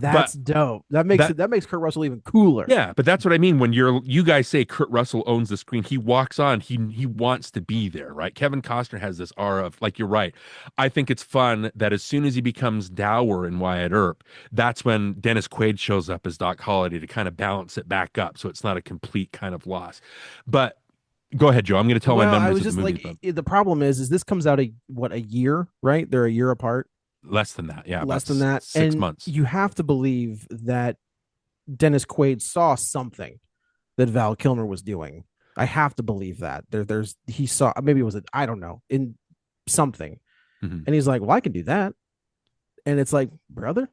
That's dope. That makes Kurt Russell even cooler. Yeah, but that's what I mean when you guys say Kurt Russell owns the screen. He walks on, he wants to be there, right? Kevin Costner has this aura of, like, you're right. I think it's fun that as soon as he becomes dour in Wyatt Earp, that's when Dennis Quaid shows up as Doc Holliday to kind of balance it back up so it's not a complete kind of loss. But go ahead, Joe. I'm going to tell my memories I was of just the movie. like, the problem is this comes out a year, right? They're a year apart. Less than that, yeah. Less than that. 6 months. You have to believe that Dennis Quaid saw something that Val Kilmer was doing. I have to believe that. He saw, maybe it was I don't know, in something. Mm-hmm. And he's like, well, I can do that. And it's like, brother,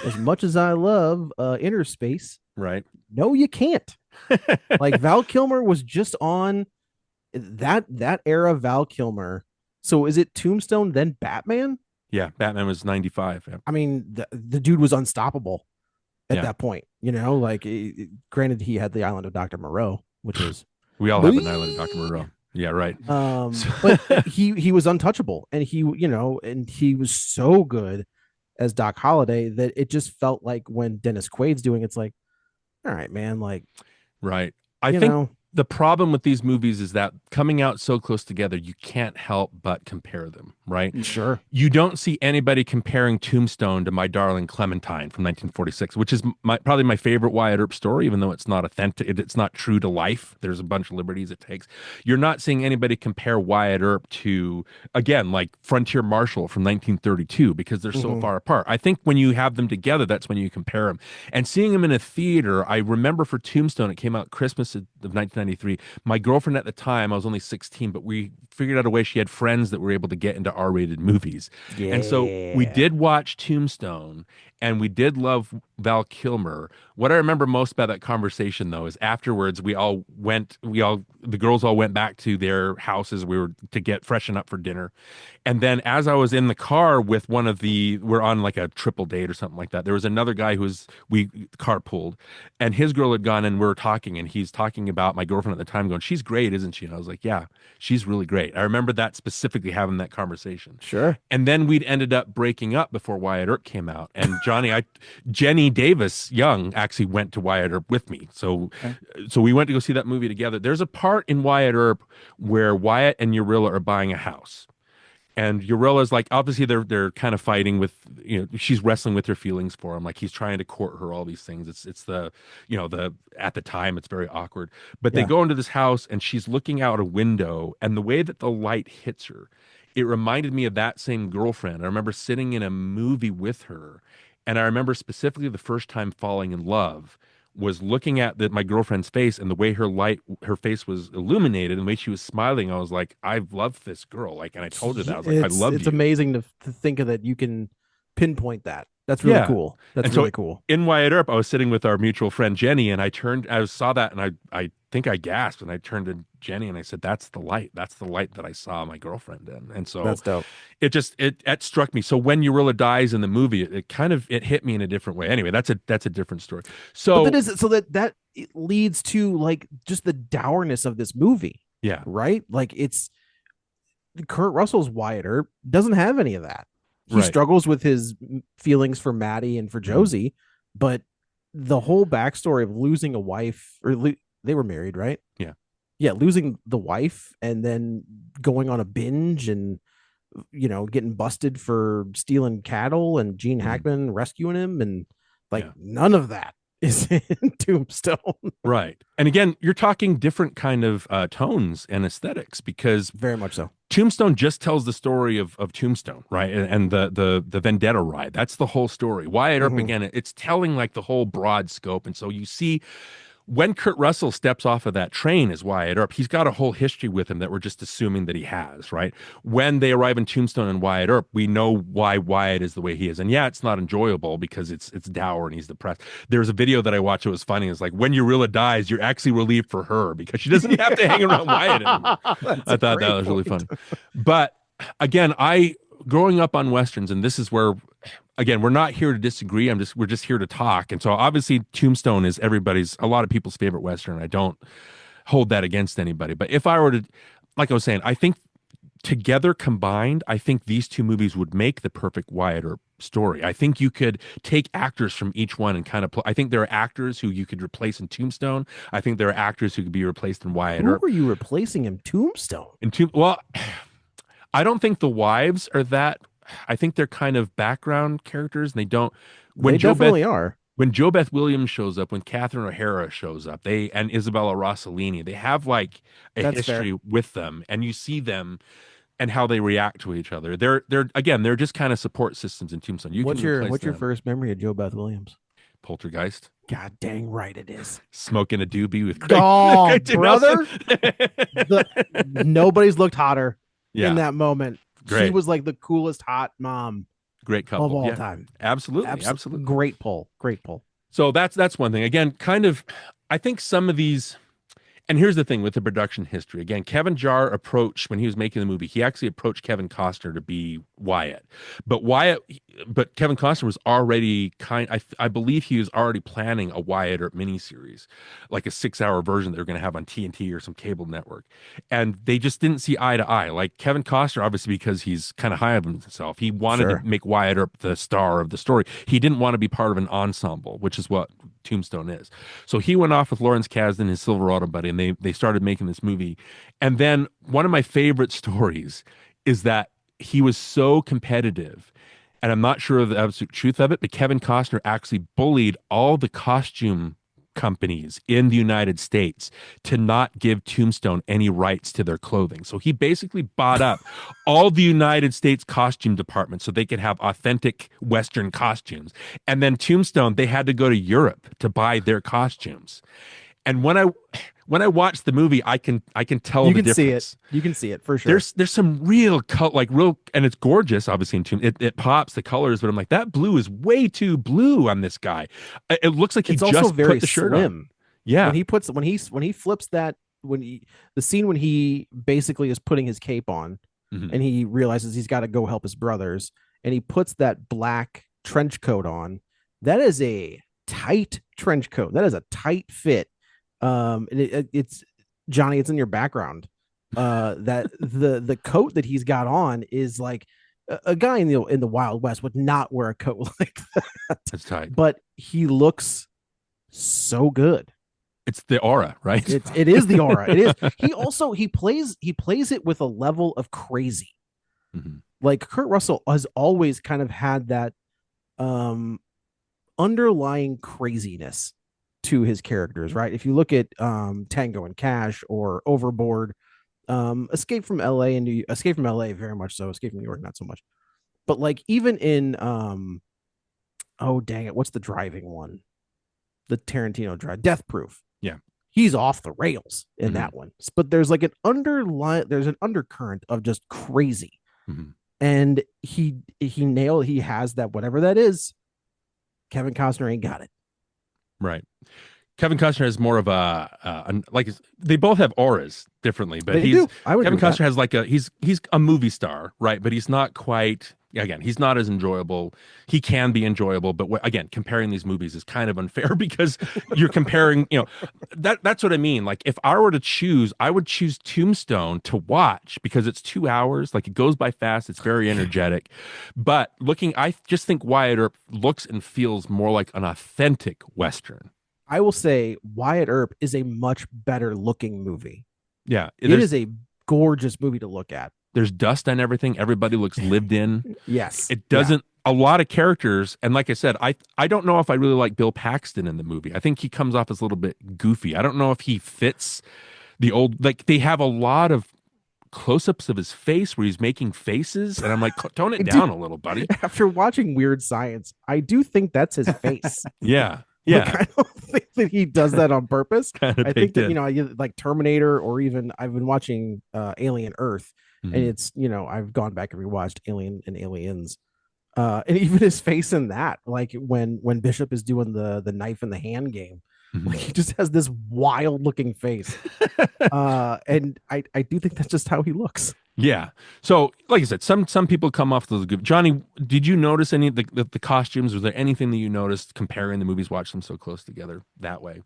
as much as I love Inner Space, right? No, you can't. Like Val Kilmer was just on that era. Val Kilmer. So is it Tombstone then Batman? Yeah, Batman was 95. Yeah. I mean, the dude was unstoppable at that point. You know, like granted, he had the island of Dr. Moreau, which is we all have an island of Dr. Moreau. Yeah, right. But he was untouchable, and he was so good as Doc Holliday that it just felt like when Dennis Quaid's doing it's like, all right, man, like, right. I think the problem with these movies is that coming out so close together, you can't help but compare them, right? Sure. You don't see anybody comparing Tombstone to My Darling Clementine from 1946, which is probably my favorite Wyatt Earp story, even though it's not authentic. It's not true to life. There's a bunch of liberties it takes. You're not seeing anybody compare Wyatt Earp to, again, like Frontier Marshal from 1932, because they're so far apart. I think when you have them together, that's when you compare them. And seeing them in a theater, I remember for Tombstone, it came out Christmas of 1993. My girlfriend at the time, I was only 16, but we figured out a way. She had friends that were able to get into R-rated movies. Yeah. And so we did watch Tombstone, and we did love Val Kilmer. What I remember most about that conversation, though, is afterwards the girls all went back to their houses. We were to get freshen up for dinner. And then as I was in the car with we're on like a triple date or something like that. There was another guy we carpooled, and his girl had gone, and we were talking, and he's talking about my girlfriend at the time going, she's great, isn't she? And I was like, yeah, she's really great. I remember that specifically, having that conversation. Sure. And then we'd ended up breaking up before Wyatt Earp came out. And Johnny, Jenny Davis Young actually went to Wyatt Earp with me. So Okay. so we went to go see that movie together. There's a part in Wyatt Earp where Wyatt and Urilla are buying a house. And Urilla's like, obviously they're kind of fighting with, she's wrestling with her feelings for him. Like he's trying to court her, all these things. It's the, at the time it's very awkward. But they Yeah. go into this house and she's looking out a window, and the way that the light hits her, it reminded me of that same girlfriend. I remember sitting in a movie with her, and I remember specifically the first time falling in love was looking at my girlfriend's face, and the way her face was illuminated and the way she was smiling. I was like, I've loved this girl. Like, and I told her that. I was like, I love you. It's amazing to think of that. You can pinpoint that. That's really cool. That's And really so cool. in Wyatt Earp, I was sitting with our mutual friend Jenny, and I saw that, and I think I gasped, and I turned to Jenny and I said, "That's the light. That's the light that I saw my girlfriend in." And so That's dope. it struck me. So when Urilla dies in the movie, it hit me in a different way. Anyway, that's a different story. So that it leads to like just the dourness of this movie. Yeah. Right. Like it's Kurt Russell's Wyatt Earp doesn't have any of that. He Right. struggles with his feelings for Maddie and for Josie, but the whole backstory of losing a wife, they were married, right? Yeah, losing the wife and then going on a binge and getting busted for stealing cattle and Gene Hackman rescuing him, and none of that is in Tombstone. Right. And again, you're talking different kind of tones and aesthetics, because Very much so. Tombstone just tells the story of Tombstone, right? And the vendetta ride. That's the whole story. Wyatt Earp, again, it's telling like the whole broad scope. And so you see when Kurt Russell steps off of that train as Wyatt Earp, he's got a whole history with him that we're just assuming that he has, right? When they arrive in Tombstone and Wyatt Earp, we know why Wyatt is the way he is. And yeah, it's not enjoyable because it's dour and he's depressed. There's a video that I watched that was funny. It's like, when Urilla dies, you're actually relieved for her because she doesn't have to hang around Wyatt anymore. I thought that was really fun. But again, growing up on Westerns, and this is where, again, we're not here to disagree. We're just here to talk. And so obviously Tombstone is a lot of people's favorite Western. I don't hold that against anybody. But if I were to, like I was saying, I think together combined, I think these two movies would make the perfect Wyatt Earp story. I think you could take actors from each one and kind of I think there are actors who you could replace in Tombstone. I think there are actors who could be replaced in Wyatt Earp. Who are you replacing in Tombstone? Well, I don't think the wives are that. I think they're kind of background characters, and they don't. They definitely are. When Jo Beth Williams shows up, when Catherine O'Hara shows up, and Isabella Rossellini, they have like That's history fair. with them, and you see them and how they react to each other. They're just kind of support systems in Tombstone. What's your them. first memory of Jo Beth Williams? Poltergeist. God dang right it is. Smoking a doobie with Craig brother. Nelson. Nobody's looked hotter Yeah. in that moment. Great. She was like the coolest hot mom Great couple of all Yeah. time. Absolutely. Great pull. So that's one thing. Again, kind of, I think some of these, and here's the thing with the production history. Again, Kevin Jarre approached, when he was making the movie, he actually approached Kevin Costner to be Wyatt. But Kevin Costner was already I believe he was already planning a Wyatt Earp miniseries, like a 6-hour version that they're going to have on TNT or some cable network. And they just didn't see eye to eye. Like Kevin Costner, obviously, because he's kind of high of himself, he wanted to make Wyatt Earp the star of the story. He didn't want to be part of an ensemble, which is what Tombstone is. So he went off with Lawrence Kasdan, his Silverado buddy, and they started making this movie. And then one of my favorite stories is that he was so competitive, and I'm not sure of the absolute truth of it, but Kevin Costner actually bullied all the costume companies in the United States to not give Tombstone any rights to their clothing. So he basically bought up all the United States costume departments so they could have authentic Western costumes. And then Tombstone, they had to go to Europe to buy their costumes. And when I watch the movie, I can tell the difference. You can see it for sure. There's some real and it's gorgeous, obviously. It pops the colors, but I'm like, that blue is way too blue on this guy. It looks like he also just very put the shirt slim. on. Yeah, when he flips that, the scene when he basically is putting his cape on, and he realizes he's got to go help his brothers, and he puts that black trench coat on. That is a tight trench coat. That is a tight fit. And it's Johnny, it's in your background. That the coat that he's got on is like a guy in the Wild West would not wear a coat like that. That's tight. But he looks so good. It's the aura, right? It is the aura. It is. He plays it with a level of crazy. Mm-hmm. Like Kurt Russell has always kind of had that underlying craziness to his characters, right? If you look at Tango and Cash or Overboard, Escape from LA and Escape from LA very much so, Escape from New York not so much. But like even in oh dang it, what's the driving one? The Tarantino drive, Death Proof. Yeah. He's off the rails in that one. But there's like an undercurrent of just crazy. Mm-hmm. And he has that, whatever that is. Kevin Costner ain't got it. Right. Kevin Costner has more of like they both have auras differently, but Kevin Costner has like he's a movie star, right? But he's not quite. Again, he's not as enjoyable. He can be enjoyable, but again, comparing these movies is kind of unfair because you're comparing. That's what I mean. Like if I were to choose, I would choose Tombstone to watch because it's 2 hours. Like it goes by fast. It's very energetic. But I just think Wyatt Earp looks and feels more like an authentic Western. I will say Wyatt Earp is a much better looking movie. Yeah. It is a gorgeous movie to look at. There's dust on everything. Everybody looks lived in. Yes. It doesn't, a lot of characters. And like I said, I don't know if I really like Bill Paxton in the movie. I think he comes off as a little bit goofy. I don't know if he fits the old, like they have a lot of close-ups of his face where he's making faces. And I'm like, tone it down a little, buddy. After watching Weird Science, I do think that's his face. Yeah. Yeah. Like, I don't think that he does that on purpose. I think that, like Terminator, or even I've been watching Alien Earth, and it's, I've gone back and rewatched Alien and Aliens. And even his face in that, like when Bishop is doing the knife in the hand game, like he just has this wild looking face. And I do think that's just how he looks. Yeah. So, like I said, some people come off those good. Johnny, did you notice any of the costumes? Was there anything that you noticed comparing the movies, watch them so close together that way?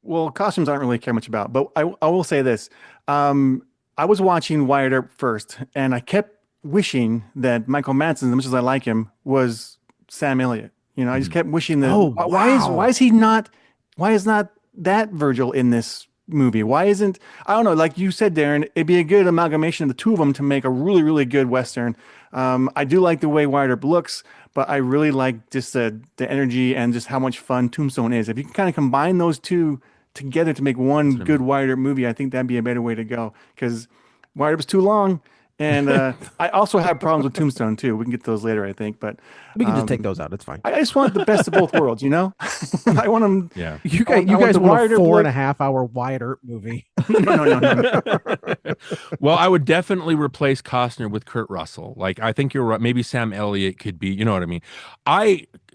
Well, costumes I don't really care much about, but I will say this. I was watching Wyatt Earp first, and I kept wishing that Michael Madsen, as much as I like him, was Sam Elliott. I just kept wishing that. Oh, wow. Why is he not? Why is not that Virgil in this movie? Why isn't, I don't know, like you said, Darin, it'd be a good amalgamation of the two of them to make a really, really good Western. I do like the way Wyatt Earp looks, but I really like just the energy and just how much fun Tombstone is. If you can kind of combine those two together to make one good Wyatt Earp movie, I think that'd be a better way to go, because Wyatt Earp is too long. And I also have problems with Tombstone too. We can get to those later, I think, but we can just take those out. It's fine. I just want the best of both worlds, I want them. Yeah. You guys want a 4.5 hour Wyatt Earp movie? No. Well, I would definitely replace Costner with Kurt Russell. Like, I think you're right. Maybe Sam Elliott could be. You know what I mean?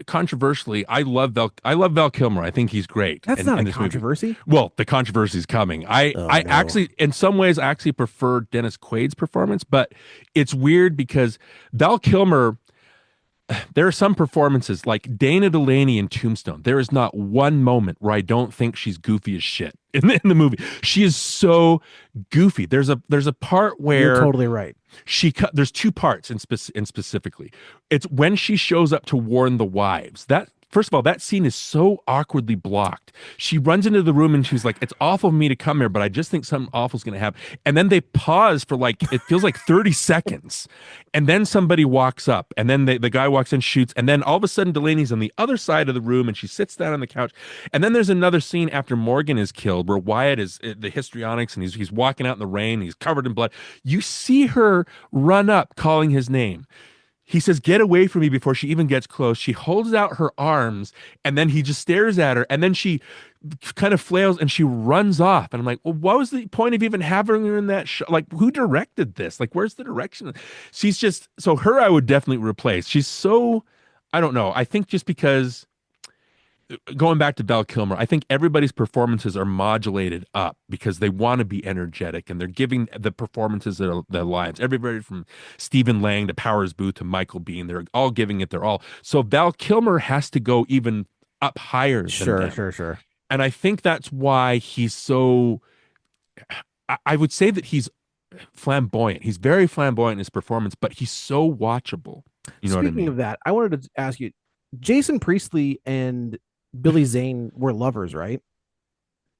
Controversially, I love Val Kilmer. I think he's great. That's not a controversy. Movie. Well, the controversy is coming. Actually, in some ways, I actually prefer Dennis Quaid's performance, but it's weird because Val Kilmer. There are some performances like Dana Delaney in Tombstone. There is not one moment where I don't think she's goofy as shit in the movie. She is so goofy. There's a part where you're totally right. There's two parts in specifically. It's when she shows up to warn the wives. First of all, that scene is so awkwardly blocked. She runs into the room and she's like, "It's awful for me to come here, but I just think something awful is going to happen." And then they pause for it feels like 30 seconds. And then somebody walks up, and then the guy walks in, shoots. And then all of a sudden Delaney's on the other side of the room and she sits down on the couch. And then there's another scene after Morgan is killed where Wyatt is the histrionics and he's walking out in the rain. He's covered in blood. You see her run up calling his name. He says, "Get away from me," before she even gets close. She holds out her arms, and then he just stares at her, and then she kind of flails and she runs off. And I'm like, well, what was the point of even having her in that show? Like, who directed this? Like, where's the direction? She's just, so her I would definitely replace. She's so, I don't know. I think just because, going back to Val Kilmer, I think everybody's performances are modulated up because they want to be energetic and they're giving the performances their lives. Everybody from Stephen Lang to Powers Booth to Michael Biehn, they're all giving it their all. So Val Kilmer has to go even up higher. Sure. And I think that's why he's so, I would say that he's flamboyant. He's very flamboyant in his performance, but he's so watchable. You know what I Speaking mean? of that, I wanted to ask you, Jason Priestley and Billy Zane were lovers, right?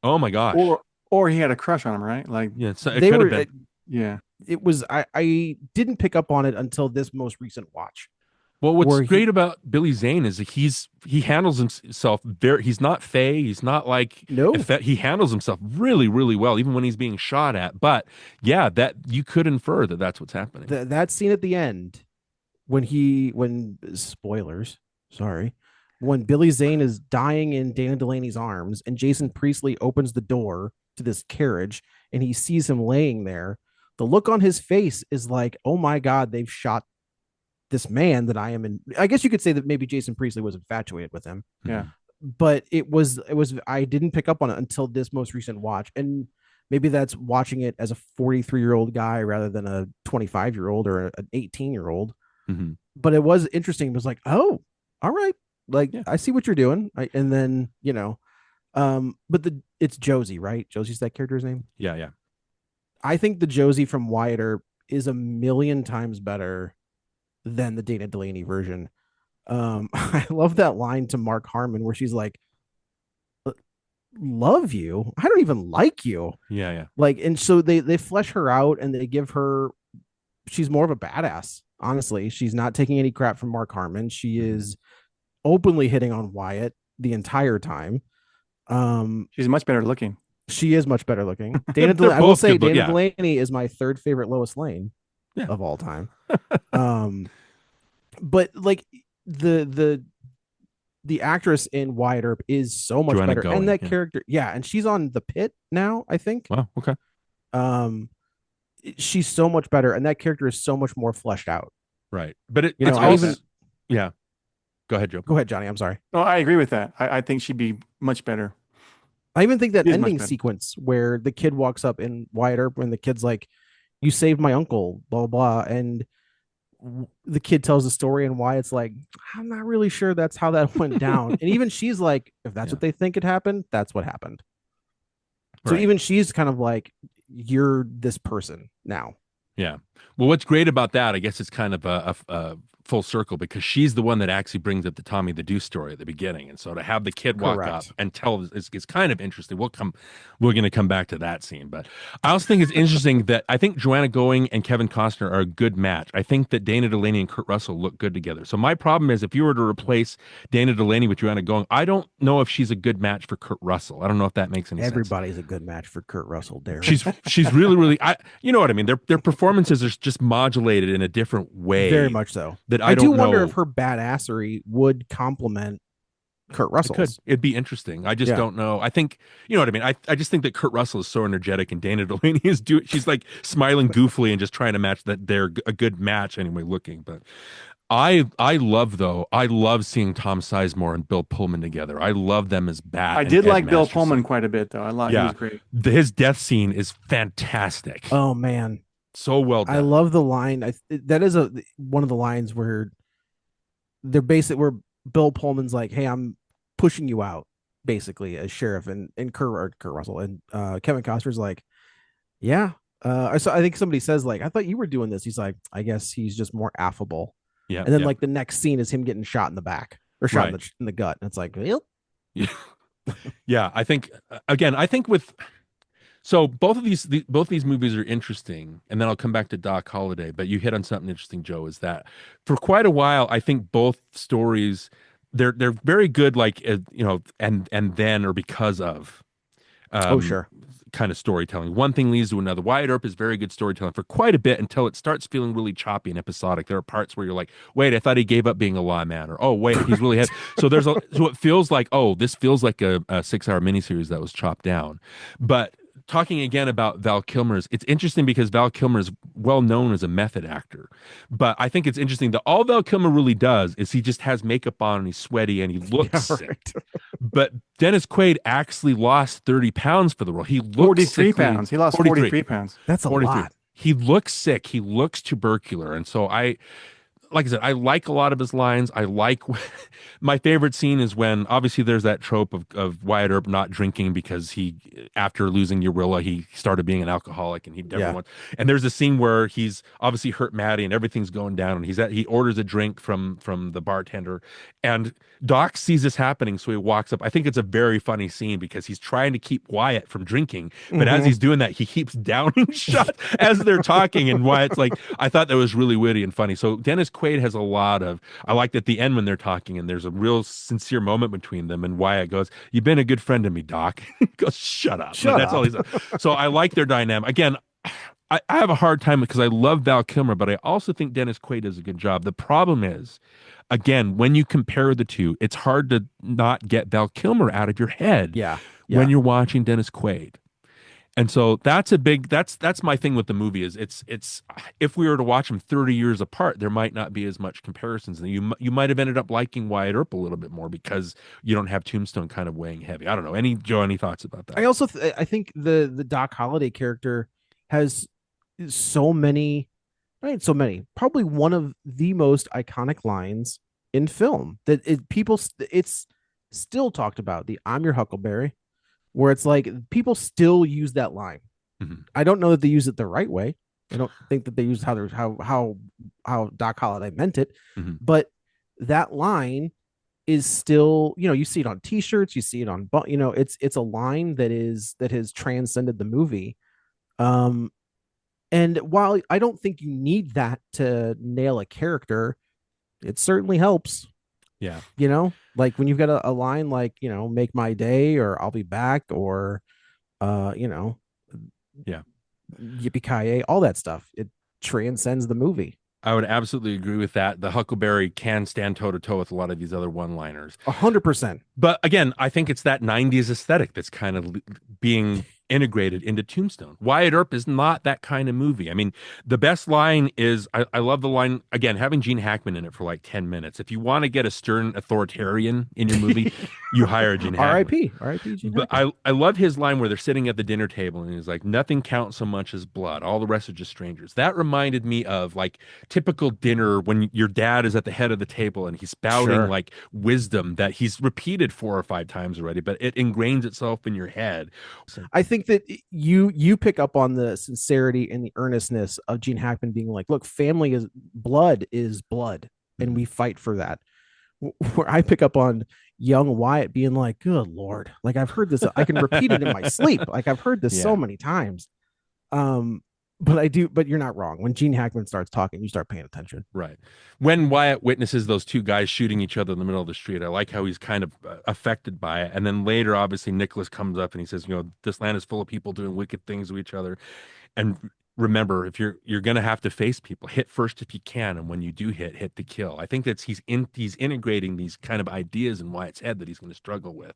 Oh my gosh. Or he had a crush on him, right? Like, Yeah, so it They could were. have been. yeah. It was. I didn't pick up on it until this most recent watch. Well, what's where great about Billy Zane is that he handles himself very. He's not fey. He's not like No. he handles himself really, really well, even when he's being shot at. But yeah, that you could infer that that's what's happening. That scene at the end when spoilers, sorry, when Billy Zane is dying in Dana Delaney's arms and Jason Priestley opens the door to this carriage and he sees him laying there, the look on his face is like, oh my God, they've shot this man that I am in. I guess you could say that maybe Jason Priestley was infatuated with him. Yeah. But it was I didn't pick up on it until this most recent watch. And maybe that's watching it as a 43-year-old guy rather than a 25-year-old or an 18-year-old. Mm-hmm. But it was interesting. It was like, oh, all right. Like, Yeah. I see what you're doing. And then, but it's Josie, right? Josie's that character's name. Yeah, yeah. I think the Josie from Wyatt Earp is a million times better than the Dana Delaney version. I love that line to Mark Harmon where she's like, love you? I don't even like you. Yeah, yeah. Like, and so they flesh her out and they give her, she's more of a badass. Honestly, she's not taking any crap from Mark Harmon. She is openly hitting on Wyatt the entire time. She's much better looking. She is much better looking. Dana Delaney, I will say good, Dana Delaney is my third favorite Lois Lane of all time. But like the actress in Wyatt Earp is so much Joanna better, Going, and that character, and she's on The Pit now, I think. Wow. Okay. She's so much better, and that character is so much more fleshed out. Right, but it's also, yeah. Go ahead, Joe. Go ahead, Johnny. I'm sorry. No, I agree with that. I think she'd be much better. I even think that ending sequence where the kid walks up in Wyatt Earp and the kid's like, "You saved my uncle," blah blah, blah, and the kid tells the story, and Wyatt's like, "I'm not really sure that's how that went down." And even she's like, "If that's what they think it happened, that's what happened." So even she's kind of like, "You're this person now." Yeah. Well, what's great about that, I guess it's kind of a full circle because she's the one that actually brings up the Tommy the Deuce story at the beginning. And so to have the kid walk up and tell is kind of interesting. We're going to come back to that scene. But I also think it's interesting that I think Joanna Going and Kevin Costner are a good match. I think that Dana Delaney and Kurt Russell look good together. So my problem is if you were to replace Dana Delaney with Joanna Going, I don't know if she's a good match for Kurt Russell. I don't know if that makes any sense. Everybody's a good match for Kurt Russell, Darin. She's really, really, you know what I mean? Their performances are just modulated in a different way. Very much so. That I do wonder if her badassery would complement Kurt Russell's. It'd be interesting. I just don't know. I think, you know what I mean? I just think that Kurt Russell is so energetic and Dana Delaney is she's like smiling goofily and just trying to match that they're a good match anyway looking. But I love seeing Tom Sizemore and Bill Pullman together. I love them as Bat. I did like Bill Pullman quite a bit though. He was great. His death scene is fantastic. Oh man. So well done. I love the line. That is one of the lines where where Bill Pullman's like, "Hey, I'm pushing you out," basically as sheriff, and Kurt Russell and Kevin Costner's like, "Yeah." So I think somebody says like, "I thought you were doing this." He's like, "I guess he's just more affable." Yeah. And then like the next scene is him getting shot in the back or shot in the gut, and it's like, well, yeah. I think with. So both of these movies are interesting, and then I'll come back to Doc Holliday. But you hit on something interesting, Joe. Is that for quite a while, I think both stories they're very good, like and then or because of, sure, kind of storytelling. One thing leads to another. Wyatt Earp is very good storytelling for quite a bit until it starts feeling really choppy and episodic. There are parts where you're like, wait, I thought he gave up being a lawman, or oh wait, he's really had. So so it feels like this feels like a 6-hour miniseries that was chopped down, but. Talking again about Val Kilmer's, it's interesting because Val Kilmer is well known as a method actor, but I think it's interesting that all Val Kilmer really does is he just has makeup on and he's sweaty and he looks sick. But Dennis Quaid actually lost 30 pounds for the role. He looked 43 pounds. He lost 43 pounds. That's a lot. He looks sick. He looks tubercular, and so like I said, I like a lot of his lines. I like my favorite scene is when obviously there's that trope of Wyatt Earp not drinking because he, after losing Urilla, he started being an alcoholic and he never Yeah. went. And there's a scene where he's obviously hurt Maddie and everything's going down and he orders a drink from the bartender and Doc sees this happening, so he walks up. I think it's a very funny scene because he's trying to keep Wyatt from drinking, but as he's doing that, he keeps downing shots as they're talking. And Wyatt's like, I thought that was really witty and funny. So Dennis Quaid has a lot of. I liked at the end when they're talking, and there's a real sincere moment between them. And Wyatt goes, "You've been a good friend to me, Doc." He goes, "Shut up." Shut That's up. all he said. So I like their dynamic. Again, I have a hard time because I love Val Kilmer, but I also think Dennis Quaid does a good job. The problem is, again, when you compare the two, it's hard to not get Val Kilmer out of your head Yeah. when you're watching Dennis Quaid. And so that's my thing with the movie is it's if we were to watch them 30 years apart, there might not be as much comparisons. And you might have ended up liking Wyatt Earp a little bit more because you don't have Tombstone kind of weighing heavy. I don't know. Any thoughts about that? I also I think the Doc Holliday character has so many, right? So many, probably one of the most iconic lines in film that it's still talked about. The "I'm your huckleberry," where it's like people still use that line. Mhm. I don't know that they use it the right way. I don't think that they use how Doc Holliday meant it, Mhm. but that line is still, you see it on t-shirts, you see it on, it's a line that has transcended the movie. And while I don't think you need that to nail a character, it certainly helps. Yeah. Like when you've got a line like, "Make my day," or "I'll be back," or Yeah. yippee-ki-yay, all that stuff. It transcends the movie. I would absolutely agree with that. The Huckleberry can stand toe to toe with a lot of these other one-liners. 100%. But again, I think it's that 90s aesthetic that's kind of being integrated into Tombstone. Wyatt Earp is not that kind of movie. I mean, the best line is I love the line, again, having Gene Hackman in it for like 10 minutes. If you want to get a stern authoritarian in your movie, you hire Gene Hackman. R.I.P. Gene But Hackman. I love his line where they're sitting at the dinner table and he's like, "Nothing counts so much as blood. All the rest are just strangers." That reminded me of like typical dinner when your dad is at the head of the table and he's spouting Sure. like wisdom that he's repeated 4 or 5 times already, but it ingrains itself in your head. I think that you pick up on the sincerity and the earnestness of Gene Hackman being like, "Look, family is blood, and we fight for that." Where I pick up on young Wyatt being like, "Good Lord, like I've heard this, I can repeat it in my sleep. Like I've heard this so many times." But you're not wrong. When Gene Hackman starts talking, you start paying attention. Right. When Wyatt witnesses those 2 guys shooting each other in the middle of the street, I like how he's kind of affected by it. And then later, obviously, Nicholas comes up and he says, "This land is full of people doing wicked things to each other. And remember, if you're going to have to face people, hit first if you can. And when you do hit to kill." I think that's he's integrating these kind of ideas in Wyatt's head that he's going to struggle with.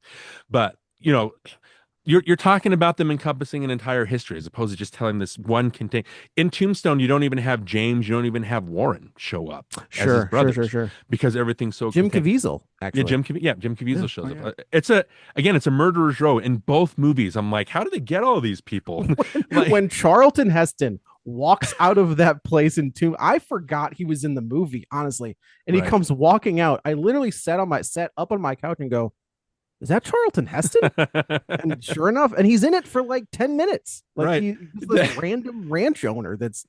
But, you're talking about them encompassing an entire history as opposed to just telling this one contain. In Tombstone, you don't even have James, you don't even have Warren show up as his brothers Sure. because everything's so Jim contained. Caviezel, actually. Jim Caviezel shows yeah. up. It's a murderer's row in both movies. I'm like, how do they get all these people? When Charlton Heston walks out of that place in Tomb, I forgot he was in the movie, honestly. And he comes walking out. I literally sat up on my couch and go, "Is that Charlton Heston?" And sure enough, and he's in it for like 10 minutes. Like he's this random ranch owner that's,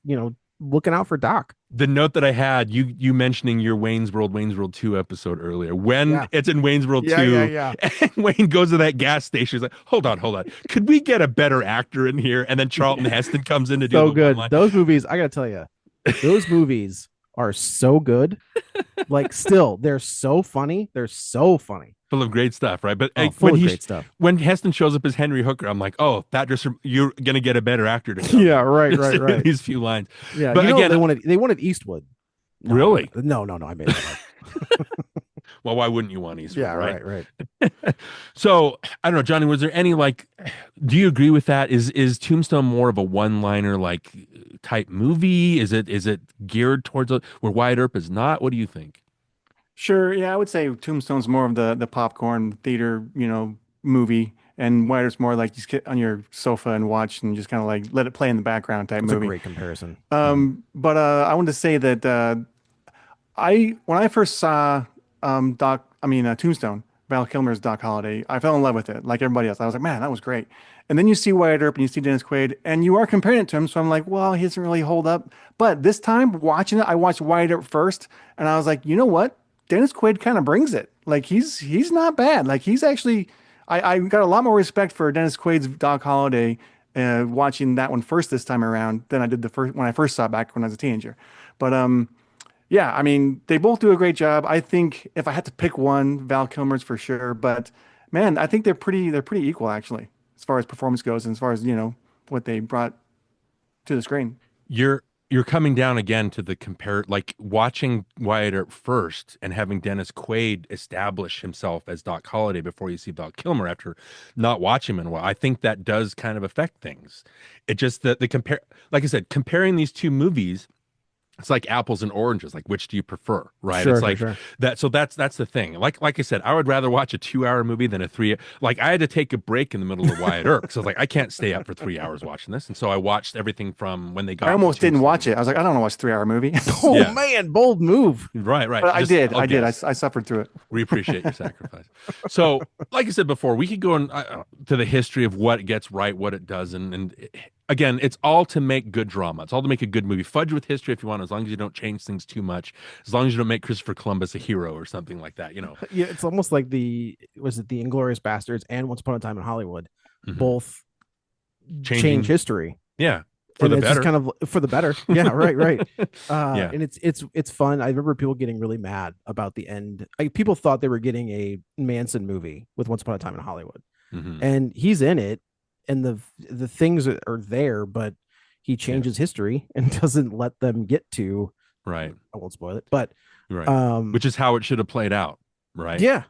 looking out for Doc. The note that I had, you mentioning your Wayne's World 2 episode earlier, when it's in Wayne's World 2, and Wayne goes to that gas station, he's like, hold on. Could we get a better actor in here? And then Charlton Heston comes in to do so the good. one-line. Those movies, I gotta tell you, those movies are so good. Like still, they're so funny. Full of great stuff, right? But great stuff. When Heston shows up as Henry Hooker, I'm like, oh, you're gonna get a better actor to come. Yeah, right. These few lines. Yeah, but again, they wanted Eastwood. No, really? No, I made it up. Well, why wouldn't you want Eastwood? Yeah, right. So I don't know, Johnny. Was there any do you agree with that? Is Tombstone more of a one-liner type movie? Is it geared towards where Wyatt Earp is not? What do you think? Sure. Yeah, I would say Tombstone's more of the popcorn theater, movie, and Wyatt Earp's more like just get on your sofa and watch and just kind of like let it play in the background type That's movie. a great comparison. But I wanted to say that I when I first saw Tombstone, Val Kilmer's Doc Holliday, I fell in love with it, like everybody else. I was like, man, that was great. And then you see Wyatt Earp and you see Dennis Quaid, and you are comparing it to him. So I'm like, well, he doesn't really hold up. But this time watching it, I watched Wyatt Earp first, and I was like, you know what? Dennis Quaid kind of brings it. Like he's not bad. Like he's actually, I got a lot more respect for Dennis Quaid's Doc Holliday watching that one first this time around than I did the first when I first saw it back when I was a teenager. But yeah, I mean, they both do a great job. I think if I had to pick one, Val Kilmer's for sure. But man, I think they're pretty equal actually, as far as performance goes, and as far as what they brought to the screen. You're coming down again to the compare, like watching Wyatt Earp first and having Dennis Quaid establish himself as Doc Holliday before you see Val Kilmer after not watching him in a while. I think that does kind of affect things. It just that the compare, like I said, comparing these two movies, it's like apples and oranges. Like, which do you prefer? Right? Sure, It's sure, like sure. that. So that's the thing. Like I said, I would rather watch a 2 hour movie than a three. Like, I had to take a break in the middle of Wyatt Earp because I was like, I can't stay up for 3 hours watching this. And so I watched everything from when they I got to almost didn't watch Tombstone. it. I was like, I don't want to watch a 3-hour movie, Oh Yeah. man, bold move. Right. but I Just, did. oh, I did. yes. I suffered through it. We appreciate your sacrifice. So, like I said before, we could go to the history of what it gets right, what it doesn't, and again, it's all to make good drama. It's all to make a good movie. Fudge with history if you want, as long as you don't change things too much. As long as you don't make Christopher Columbus a hero or something like that. Yeah, it's almost like the Inglorious Bastards and Once Upon a Time in Hollywood, Mhm. both Changing, change history. yeah, for And the it's just better. kind of for the better. Yeah, right, right. Yeah. And it's fun. I remember people getting really mad about the end. Like people thought they were getting a Manson movie with Once Upon a Time in Hollywood, Hmm. and he's in it, and the things are there, but he Yeah. changes history and doesn't let them get to. Right. I won't spoil it, but Right. um, Which is how it should have played out. Right. yeah,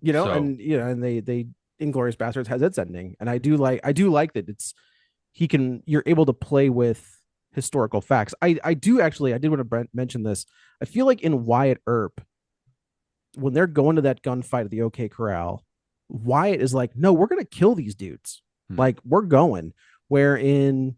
So, and they Inglorious Bastards has its ending, and I do like that you're able to play with historical facts. I did want to mention this. I feel like in Wyatt Earp, when they're going to that gunfight at the OK Corral, Wyatt is like, no, we're gonna kill these dudes. Hmm. Like we're going. Where in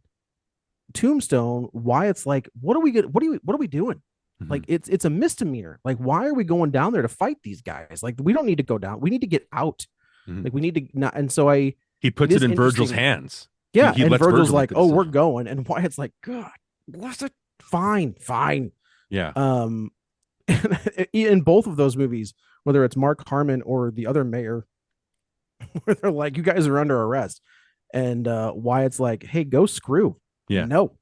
Tombstone, Wyatt's like, what are we good? What are we doing? Mhm. Like it's a misdemeanor. Like why are we going down there to fight these guys? Like we don't need to go down. We need to get out. Mhm. Like we need to not. And so it He puts it is in Virgil's interesting. hands. Yeah, He and lets Virgil's Virgil make like, the "Oh, we're decision. going," and Wyatt's like, "God, what's it? Fine, fine." Yeah. In both of those movies, whether it's Mark Harmon or the other mayor, where they're like, "You guys are under arrest," and Wyatt's like, "Hey, go screw." Yeah. No,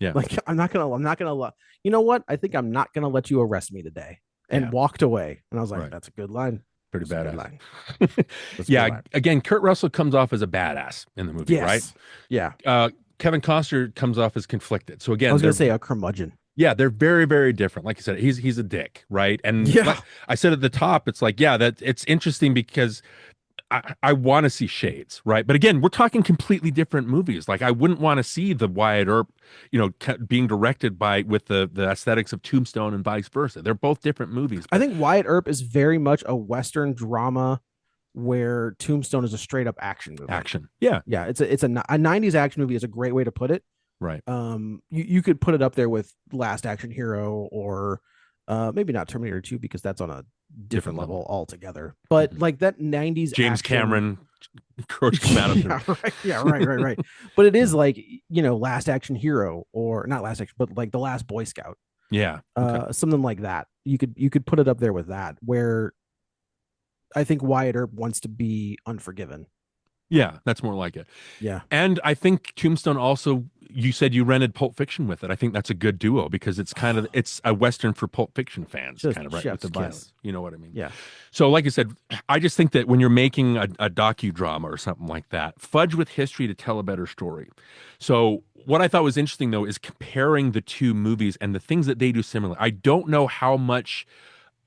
Yeah. like I'm not gonna. You know what? I think I'm not gonna let you arrest me today, and Yeah. walked away. And I was like, Right. "That's a good line. Pretty That's a good badass. line. That's a good Yeah. line." Again, Kurt Russell comes off as a badass in the movie, right? Yes. Yeah. Kevin Costner comes off as conflicted. So I again, was gonna say a curmudgeon. yeah, they're very, very different. Like I said, he's a dick, right? And Yeah. like I said at the top, it's like, yeah, that it's interesting because I want to see shades, right? But again, we're talking completely different movies. Like I wouldn't want to see the Wyatt Earp, being directed by with the aesthetics of Tombstone and vice versa. They're both different movies. I But think Wyatt Earp is very much a Western drama where Tombstone is a straight up action movie. action, yeah, Yeah, it's a 90s action movie is a great way to put it. right. You could put it up there with Last Action Hero or maybe not Terminator 2 because that's on a different level altogether. But Mhm. like that 90s James action, Cameron, Coach Cosmatos. yeah, right. Yeah, right. But it is like, Last Action Hero or not Last Action, but like The Last Boy Scout. Yeah. Okay. Something like that. You could put it up there with that, where I think Wyatt Earp wants to be Unforgiven. Yeah, that's more like it. Yeah. And I think Tombstone also, you said you rented Pulp Fiction with it. I think that's a good duo because it's a Western for Pulp Fiction fans, Just kind of right with chef's the kiss. violence. You know what I mean? Yeah. So, like I said, I just think that when you're making a docudrama or something like that, fudge with history to tell a better story. So, what I thought was interesting though is comparing the two movies and the things that they do similar. I don't know how much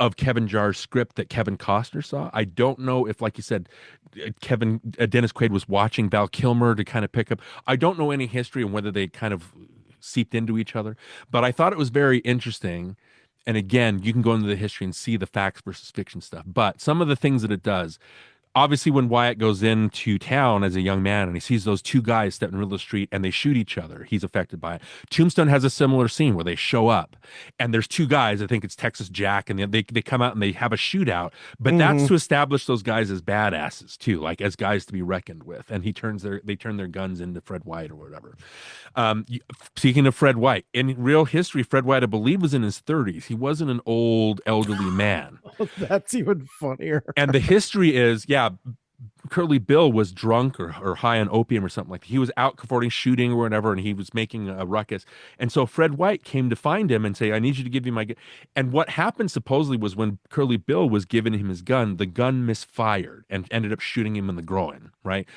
of Kevin Jarre's script that Kevin Costner saw. I don't know if, like you said, Dennis Quaid was watching Val Kilmer to kind of pick up. I don't know any history on whether they kind of seeped into each other, but I thought it was very interesting. And again, you can go into the history and see the facts versus fiction stuff. But some of the things that it does, obviously when Wyatt goes into town as a young man and he sees those two guys step in the middle of the street and they shoot each other, he's affected by it. Tombstone has a similar scene where they show up and there's two guys, I think it's Texas Jack, and they come out and they have a shootout, but that's to establish those guys as badasses too, like as guys to be reckoned with. And they turn their guns into Fred Wyatt or whatever. Speaking of Fred Wyatt, in real history, Fred Wyatt, I believe, was in his 30s. He wasn't an old elderly man. That's even funnier. And the history is, yeah, Curly Bill was drunk or high on opium or something like that. He was out cavorting, shooting or whatever, and he was making a ruckus. And so Fred Wyatt came to find him and say, I need you to give me my gun. And what happened supposedly was when Curly Bill was giving him his gun, the gun misfired and ended up shooting him in the groin, right?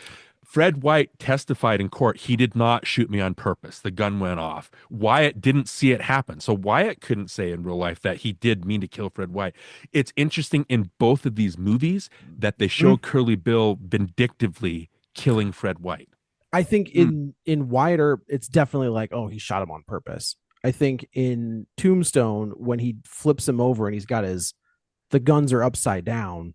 Fred Wyatt testified in court, he did not shoot me on purpose. The gun went off. Wyatt didn't see it happen. So Wyatt couldn't say in real life that he did mean to kill Fred Wyatt. It's interesting in both of these movies that they show Curly Bill vindictively killing Fred Wyatt. I think in Wyatt Earp, it's definitely like, oh, he shot him on purpose. I think in Tombstone, when he flips him over and the guns are upside down,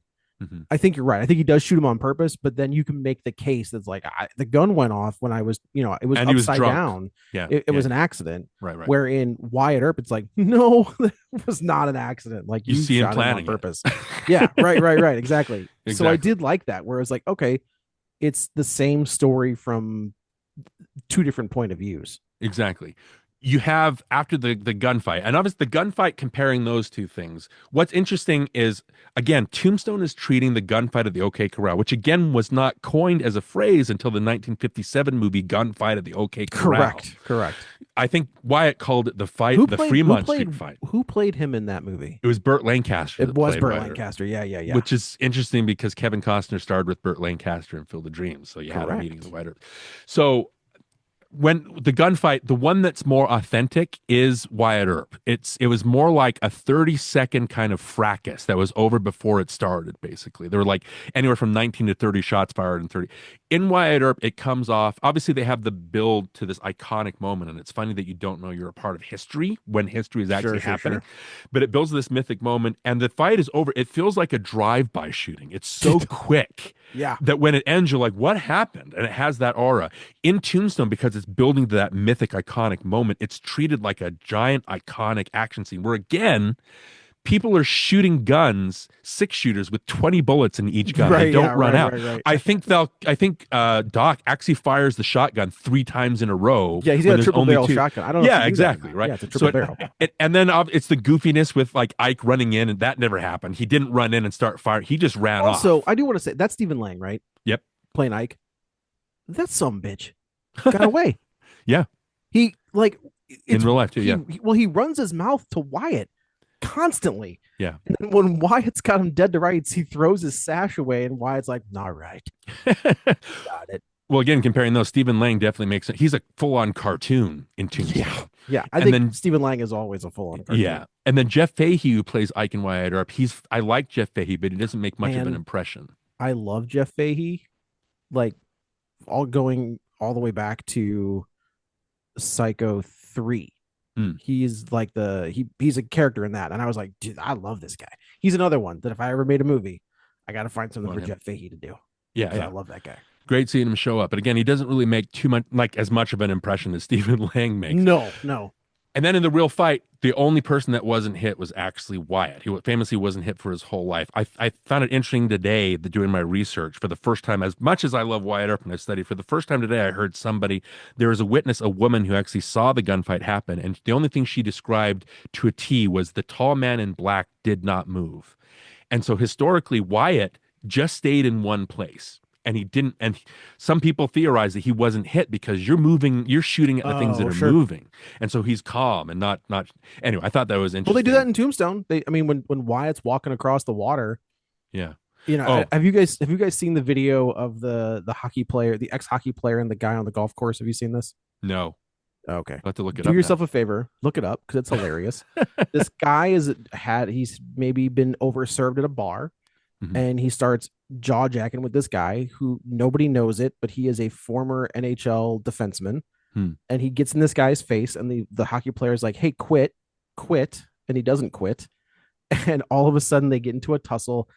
I think you're right. I think he does shoot him on purpose, but then you can make the case that's like the gun went off when I was, it was and upside down. Yeah, it was an accident. Right. Where in Wyatt Earp, it's like, no, it was not an accident. Like you see him planning on purpose. Yeah, right. Exactly. So I did like that. Where it's like, okay, it's the same story from two different point of views. Exactly. You have after the gunfight, and obviously the gunfight, comparing those two things. What's interesting is, again, Tombstone is treating the gunfight at the OK Corral, which again was not coined as a phrase until the 1957 movie Gunfight at the OK Corral. Correct. I think Wyatt called it the Fremont Street fight. Who played him in that movie? It was Burt Lancaster. It was Burt Lancaster. Yeah. Which is interesting because Kevin Costner starred with Burt Lancaster in Field of Dreams, so you had a meeting with Wyatt Earp. So when the gunfight, the one that's more authentic is Wyatt Earp. It was more like a 30-second kind of fracas that was over before it started, basically. There were like anywhere from 19 to 30 shots fired in 30. In Wyatt Earp, it comes off, obviously they have the build to this iconic moment, and it's funny that you don't know you're a part of history when history is actually happening. But it builds this mythic moment, and the fight is over. It feels like a drive-by shooting. It's so quick. Yeah. That when it ends, you're like, what happened? And it has that aura. In Tombstone, because it's building to that mythic, iconic moment, it's treated like a giant, iconic action scene where, again, people are shooting guns, 6-shooters with 20 bullets in each gun. They don't run out. Right. I think Doc actually fires the shotgun 3 times in a row. Yeah, he's got a triple barrel shotgun. I don't know. Yeah, exactly. Right. Yeah, it's a triple barrel. And then it's the goofiness with like Ike running in, and that never happened. He didn't run in and start firing. He just ran off. Also, I do want to say that's Stephen Lang, right? Yep. Playing Ike. That's some bitch. Got away. Yeah. He in real life too. He runs his mouth to Wyatt constantly. Yeah. And when Wyatt's got him dead to rights, he throws his sash away, and Wyatt's like, "All right, got it." Well, again, comparing those, Stephen Lang definitely makes it. He's a full-on cartoon in Tombstone. Yeah. I think Stephen Lang is always a full-on cartoon. Yeah. And then Jeff Fahey, who plays Ike and Wyatt Earp, I like Jeff Fahey, but he doesn't make much of an impression. I love Jeff Fahey, like going all the way back to Psycho 3. He's like he's a character in that, and I was like, dude, I love this guy. He's another one that if I ever made a movie, I got to find something for Jeff Fahey to do. Yeah, I love that guy. Great seeing him show up, but again, he doesn't really make too much, like as much of an impression as Stephen Lang makes. No. And then in the real fight, the only person that wasn't hit was actually Wyatt. He famously wasn't hit for his whole life. I found it interesting today that doing my research for the first time, as much as I love Wyatt Earp and I studied, for the first time today, I heard there was a witness, a woman who actually saw the gunfight happen. And the only thing she described to a T was the tall man in black did not move. And so historically, Wyatt just stayed in one place. And he didn't, and some people theorize that he wasn't hit because you're shooting at the things that are moving. And so he's calm and not, anyway, I thought that was interesting. Well, they do that in Tombstone. When Wyatt's walking across the water. Yeah. Have you guys seen the video of the hockey player, the ex-hockey player and the guy on the golf course? Have you seen this? No. Okay. I'll have to look it up. Do yourself a favor, look it up because it's hilarious. This guy he's maybe been overserved at a bar. And he starts jaw-jacking with this guy who nobody knows it, but he is a former NHL defenseman. And he gets in this guy's face, and the hockey player is like, "Hey, quit," and he doesn't quit. And all of a sudden, they get into a tussle.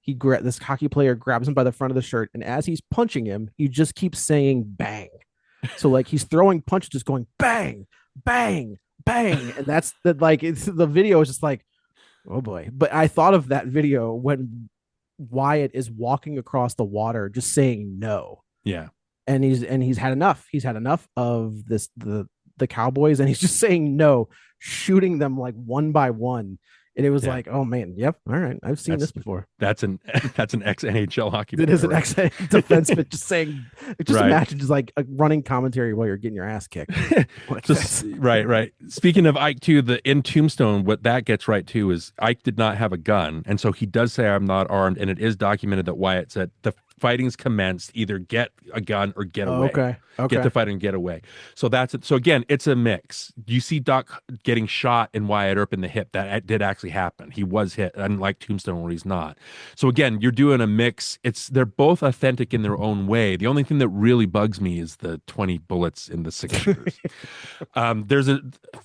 This hockey player grabs him by the front of the shirt, and as he's punching him, he just keeps saying bang. So like he's throwing punches, just going bang, bang, bang, and that's the video is just like, oh boy. But I thought of that video when Wyatt is walking across the water, just saying no. Yeah. And he's had enough. He's had enough of the Cowboys, and he's just saying no, shooting them like one by one. And it was like, oh man, yep, all right, I've seen this before. That's an ex NHL hockey player. It is an ex defenseman just saying. Just imagine just like a running commentary while you're getting your ass kicked. Right. Speaking of Ike too, in Tombstone, what that gets right too is Ike did not have a gun, and so he does say I'm not armed, and it is documented that Wyatt said the fighting's commenced, either get a gun or get away. Okay. Get the fight and get away. So that's it. So again, it's a mix. You see Doc getting shot in Wyatt Earp in the hip. That did actually happen. He was hit, unlike Tombstone where he's not. So again, you're doing a mix. They're both authentic in their own way. The only thing that really bugs me is the 20 bullets in the 6 shooters.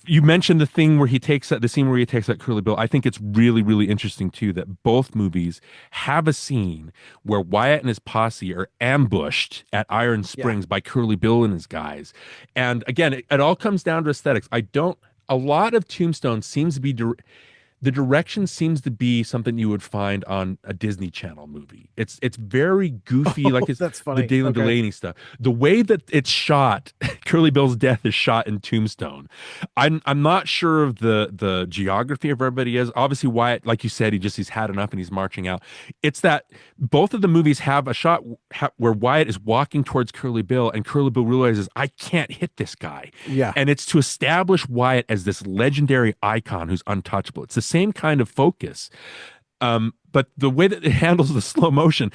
You mentioned the scene where he takes that Curly Bill. I think it's really, really interesting too that both movies have a scene where Wyatt and his posse are ambushed at Iron Springs by Curly Bill and his guys. And again, it all comes down to aesthetics. A lot of Tombstone seems to be the direction seems to be something you would find on a Disney Channel movie. It's very goofy, like it's that's funny. The Dalen Delaney stuff. The way that it's shot, Curly Bill's death is shot in Tombstone. I'm not sure of the geography of where everybody is. Obviously, Wyatt, like you said, he's had enough and he's marching out. It's that both of the movies have a shot where Wyatt is walking towards Curly Bill, and Curly Bill realizes I can't hit this guy. Yeah, and it's to establish Wyatt as this legendary icon who's untouchable. It's the same kind of focus, but the way that it handles the slow motion,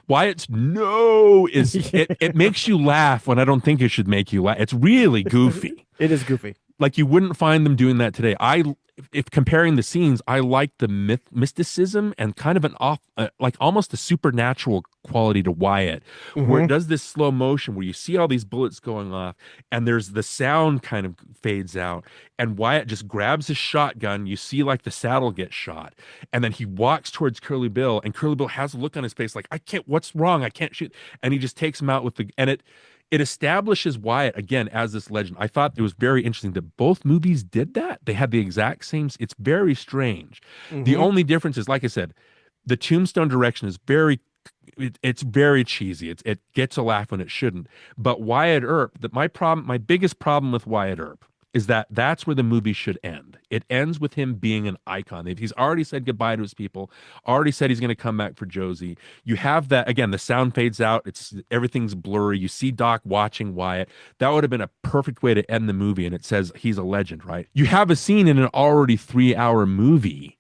Wyatt's no is it makes you laugh when I don't think it should make you laugh. It's really goofy. It is goofy. Like you wouldn't find them doing that today. If comparing the scenes, I like the mysticism and kind of an like almost a supernatural quality to Wyatt, where it does this slow motion where you see all these bullets going off and there's the sound kind of fades out and Wyatt just grabs his shotgun. You see like the saddle get shot and then he walks towards Curly Bill and Curly Bill has a look on his face like, what's wrong? I can't shoot. And he just takes him out with it establishes Wyatt again as this legend. I thought it was very interesting that both movies did that. They had the exact same. It's very strange. The only difference is, like I said, the Tombstone direction is it's very cheesy. It gets a laugh when it shouldn't. But Wyatt Earp, my biggest problem with Wyatt Earp is that's where the movie should end. It ends with him being an icon. He's already said goodbye to his people, already said he's going to come back for Josie. You have that, again, the sound fades out. Everything's blurry. You see Doc watching Wyatt. That would have been a perfect way to end the movie, and it says he's a legend, right? You have a scene in an already 3-hour movie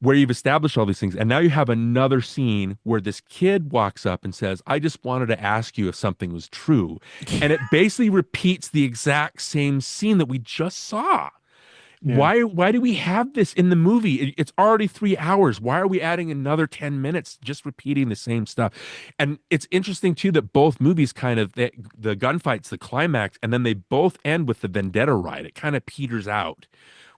where you've established all these things. And now you have another scene where this kid walks up and says, I just wanted to ask you if something was true. And it basically repeats the exact same scene that we just saw. Yeah. Why do we have this in the movie? It's already 3 hours. Why are we adding another 10 minutes just repeating the same stuff? And it's interesting too that both movies kind of the gunfight's the climax, and then they both end with the vendetta ride. It kind of peters out,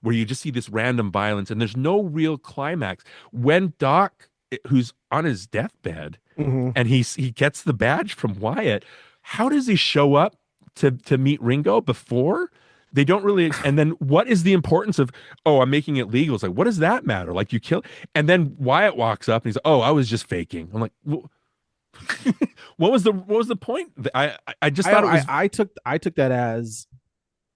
where you just see this random violence and there's no real climax. When Doc, who's on his deathbed, and he gets the badge from Wyatt, how does he show up to meet Ringo before? They don't really, and then what is the importance of, I'm making it legal? It's like, what does that matter? Like you kill, and then Wyatt walks up and he's like, I was just faking. I'm like, well, what was the point? I just thought it was. I took that as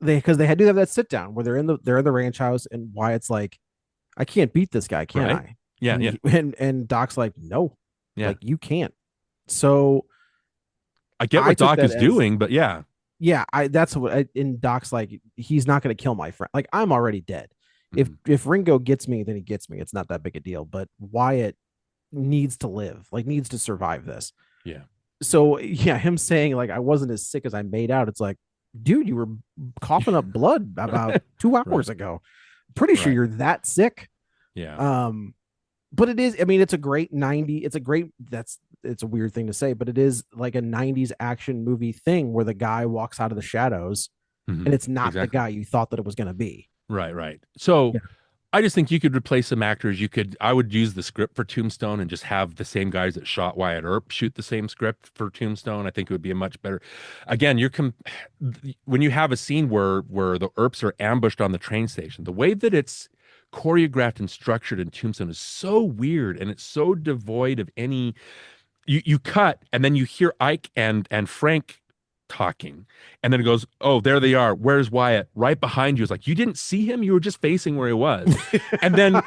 because they had to have that sit down where they're in the ranch house and Wyatt's like, I can't beat this guy, can I? Yeah, and Doc's like, no, like you can't. So I get what Doc is doing, but yeah. Yeah, that's what. And Doc's like, he's not going to kill my friend. Like, I'm already dead. If Ringo gets me, then he gets me. It's not that big a deal. But Wyatt needs to live, like needs to survive this. Yeah. So yeah, him saying like I wasn't as sick as I made out. It's like, dude, you were coughing up blood about 2 hours ago. Pretty sure you're that sick. Yeah. But it is. I mean, it's a great 90. It's a weird thing to say, but it is like a 90s action movie thing where the guy walks out of the shadows and it's not the guy you thought that it was going to be. Right. So I just think you could replace some actors. I would use the script for Tombstone and just have the same guys that shot Wyatt Earp shoot the same script for Tombstone. I think it would be a much better. Again, when you have a scene where the Earps are ambushed on the train station, the way that it's choreographed and structured in Tombstone is so weird and it's so devoid of any. You cut and then you hear Ike and Frank talking, and then it goes, oh, there they are, where's Wyatt, right behind you. It's like, you didn't see him, you were just facing where he was. And then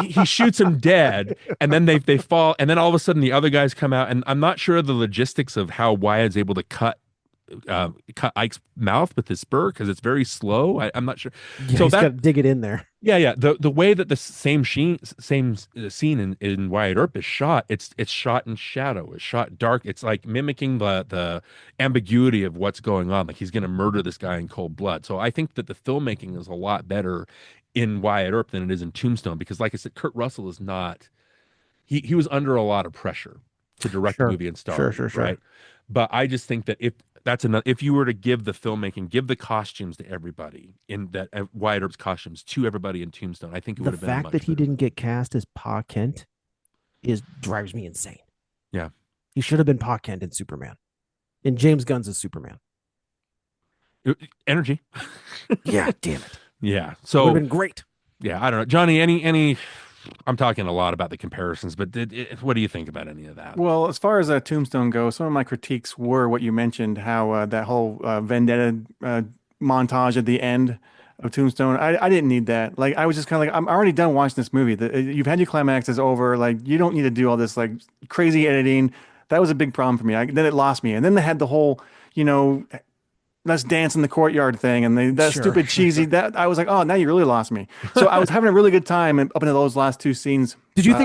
he shoots him dead, and then they fall, and then all of a sudden the other guys come out, and I'm not sure of the logistics of how Wyatt's able to cut Ike's mouth with his spur, because it's very slow. I'm not sure. Yeah, so he's got to dig it in there. Yeah. The way that the same scene in Wyatt Earp is shot, it's shot in shadow, it's shot dark. It's like mimicking the ambiguity of what's going on. Like he's going to murder this guy in cold blood. So I think that the filmmaking is a lot better in Wyatt Earp than it is in Tombstone, because, like I said, Kurt Russell is not. He was under a lot of pressure to direct the movie and star. Sure. Right. But I just think that if you were to give the filmmaking, give the costumes to everybody in that Wyatt Earp's costumes to everybody in Tombstone, I think it would have been. The fact that he didn't get cast as Pa Kent drives me insane. Yeah, he should have been Pa Kent in Superman, in James Gunn's as Superman. Energy. Yeah, damn it. Yeah, so it would have been great. Yeah, I don't know, Johnny. Any. I'm talking a lot about the comparisons, but what do you think about any of that? Well, as far as Tombstone goes, some of my critiques were what you mentioned, how that whole vendetta montage at the end of Tombstone, I didn't need that. Like, I was just kind of like, I'm already done watching this movie. You've had your climax, is over. Like, you don't need to do all this like crazy editing. That was a big problem for me. Then it lost me. And then they had the whole, let's dance in the courtyard thing, and that stupid cheesy, that I was like, oh, now you really lost me. So I was having a really good time up into those last two scenes. Did you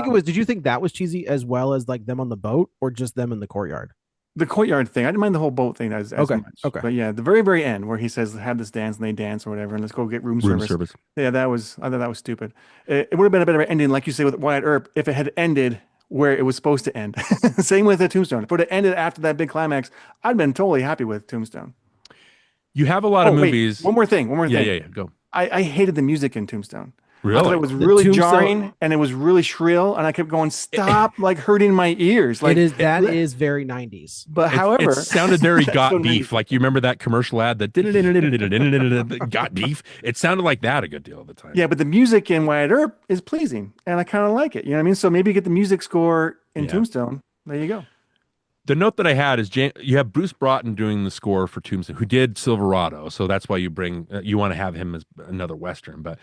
think that was cheesy as well as like them on the boat, or just them in the courtyard? The courtyard thing, I didn't mind the whole boat thing as much. Okay. But yeah, the very, very end where he says, have this dance, and they dance or whatever, and let's go get room service. Yeah, I thought that was stupid. It would have been a better ending, like you say, with Wyatt Earp, if it had ended where it was supposed to end. Same with the Tombstone. If it had ended after that big climax, I'd been totally happy with Tombstone. You have a lot of movies. One more thing. Yeah. Go. I hated the music in Tombstone. Really? I thought it was really jarring, and it was really shrill, and I kept going, stop, like hurting my ears. Like that is very 90s. But however, it sounded very Got Beef. Like, you remember that commercial ad that Got Beef? It sounded like that a good deal of the time. Yeah, but the music in Wyatt Earp is pleasing, and I kind of like it. You know what I mean? So maybe get the music score in Tombstone. There you go. The note that I had is you have Bruce Broughton doing the score for Tombstone, who did Silverado, so that's why you want to have him as another Western. But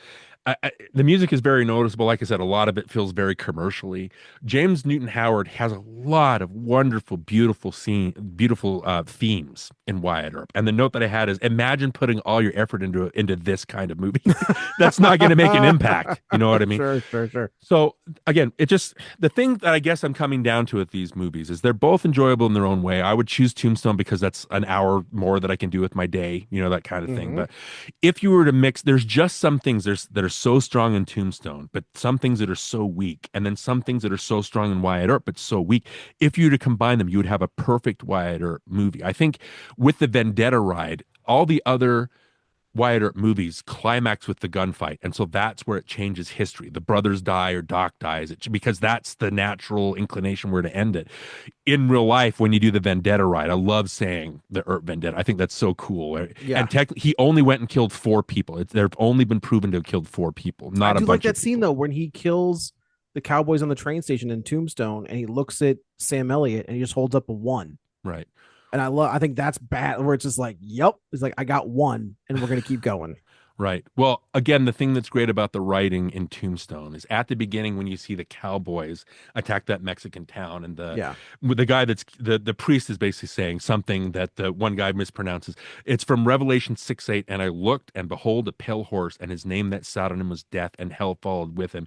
the music is very noticeable. Like I said, a lot of it feels very commercially. James Newton Howard has a lot of wonderful, beautiful themes in Wyatt Earp. And the note that I had is, imagine putting all your effort into this kind of movie. That's not going to make an impact. You know what I mean? Sure. So again, the thing that I guess I'm coming down to with these movies is they're both enjoyable in their own way. I would choose Tombstone because that's an hour more that I can do with my day, that kind of thing. But if you were to mix, there's just some things that are so strong in Tombstone, but some things that are so weak, and then some things that are so strong in Wyatt Earp, but so weak. If you were to combine them, you would have a perfect Wyatt Earp movie. I think with the Vendetta ride, all the other Wyatt Earp movies climax with the gunfight, and so that's where it changes history. The brothers die or Doc dies, because that's the natural inclination where to end it. In real life, when you do the Vendetta ride, I love saying the Earp Vendetta. I think that's so cool. Yeah. And technically, he only went and killed 4 people. They've only been proven to have killed 4 people, not a bunch. I do like that scene though, when he kills the cowboys on the train station in Tombstone, and he looks at Sam Elliott and he just holds up a 1. Right. And I think that's bad, where it's just like, yep. It's like, I got 1 and we're going to keep going. Right. Well, again, the thing that's great about the writing in Tombstone is at the beginning when you see the cowboys attack that Mexican town, and the guy that's the priest is basically saying something that the one guy mispronounces. It's from Revelation 6:8, and I looked, and behold, a pale horse, and his name that sat on him was Death, and hell followed with him.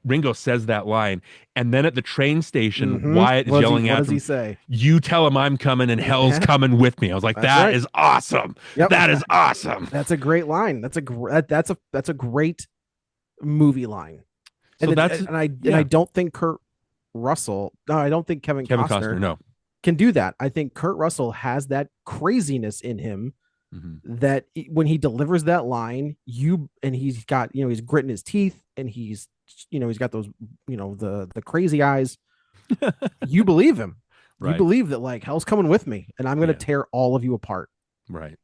Ringo says that line, and then at the train station, Wyatt is yelling at him. What does he say? You tell him I'm coming, and hell's coming with me. I was like, that is awesome. Yep. That is awesome. That's a great line. That's a great movie line. So I don't think Kurt Russell. No, I don't think Kevin Costner no. can do that. I think Kurt Russell has that craziness in him that when he delivers that line, he's got, he's gritting his teeth and he's got those, the crazy eyes. You believe him. Right. You believe that like hell's coming with me and I'm going to tear all of you apart. Right.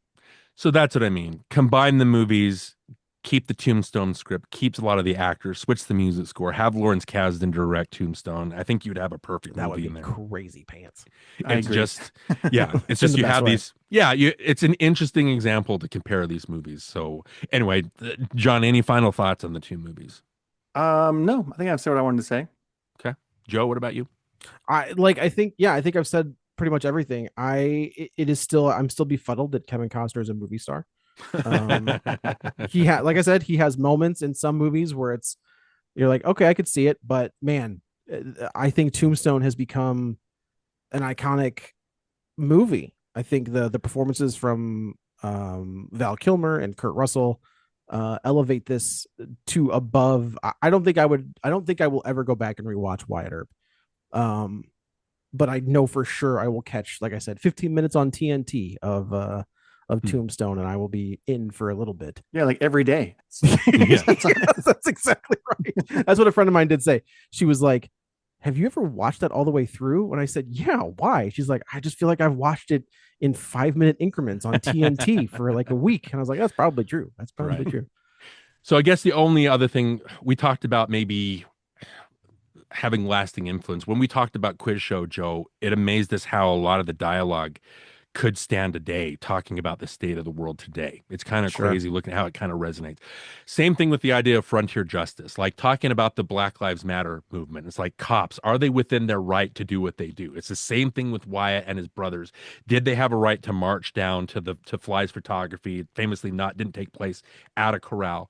So that's what I mean. Combine the movies, keep the Tombstone script, keeps a lot of the actors, switch the music score, have Lawrence Kasdan direct Tombstone. I think you'd have a perfect movie in there. Crazy pants. It's just, it's just you have these. Yeah, it's an interesting example to compare these movies. So anyway, John, any final thoughts on the two movies? No, I think I've said what I wanted to say. Okay, Joe, what about you? I think I've said pretty much everything. I'm still befuddled that Kevin Costner is a movie star. Like I said, he has moments in some movies where you're like, okay, I could see it, but man, I think Tombstone has become an iconic movie. I think the performances from Val Kilmer and Kurt Russell elevate this to above. I don't think I will ever go back and rewatch Wyatt Earp. But I know for sure I will catch, like I said, 15 minutes on TNT of Tombstone, and I will be in for a little bit. Yeah, like every day. That's exactly right. That's what a friend of mine did say. She was like, have you ever watched that all the way through? And I said, yeah, why? She's like, I just feel like I've watched it in 5-minute increments on TNT for like a week. And I was like, that's probably true. That's probably true. So I guess the only other thing we talked about, maybe having lasting influence, when we talked about Quiz Show, Joe, it amazed us how a lot of the dialogue could stand today, talking about the state of the world today. It's kind of crazy looking at how it kind of resonates. Same thing with the idea of frontier justice, like talking about the Black Lives Matter movement. It's like, cops, are they within their right to do what they do? It's the same thing with Wyatt and his brothers. Did they have a right to march down to Fly's photography? Famously didn't take place at a corral.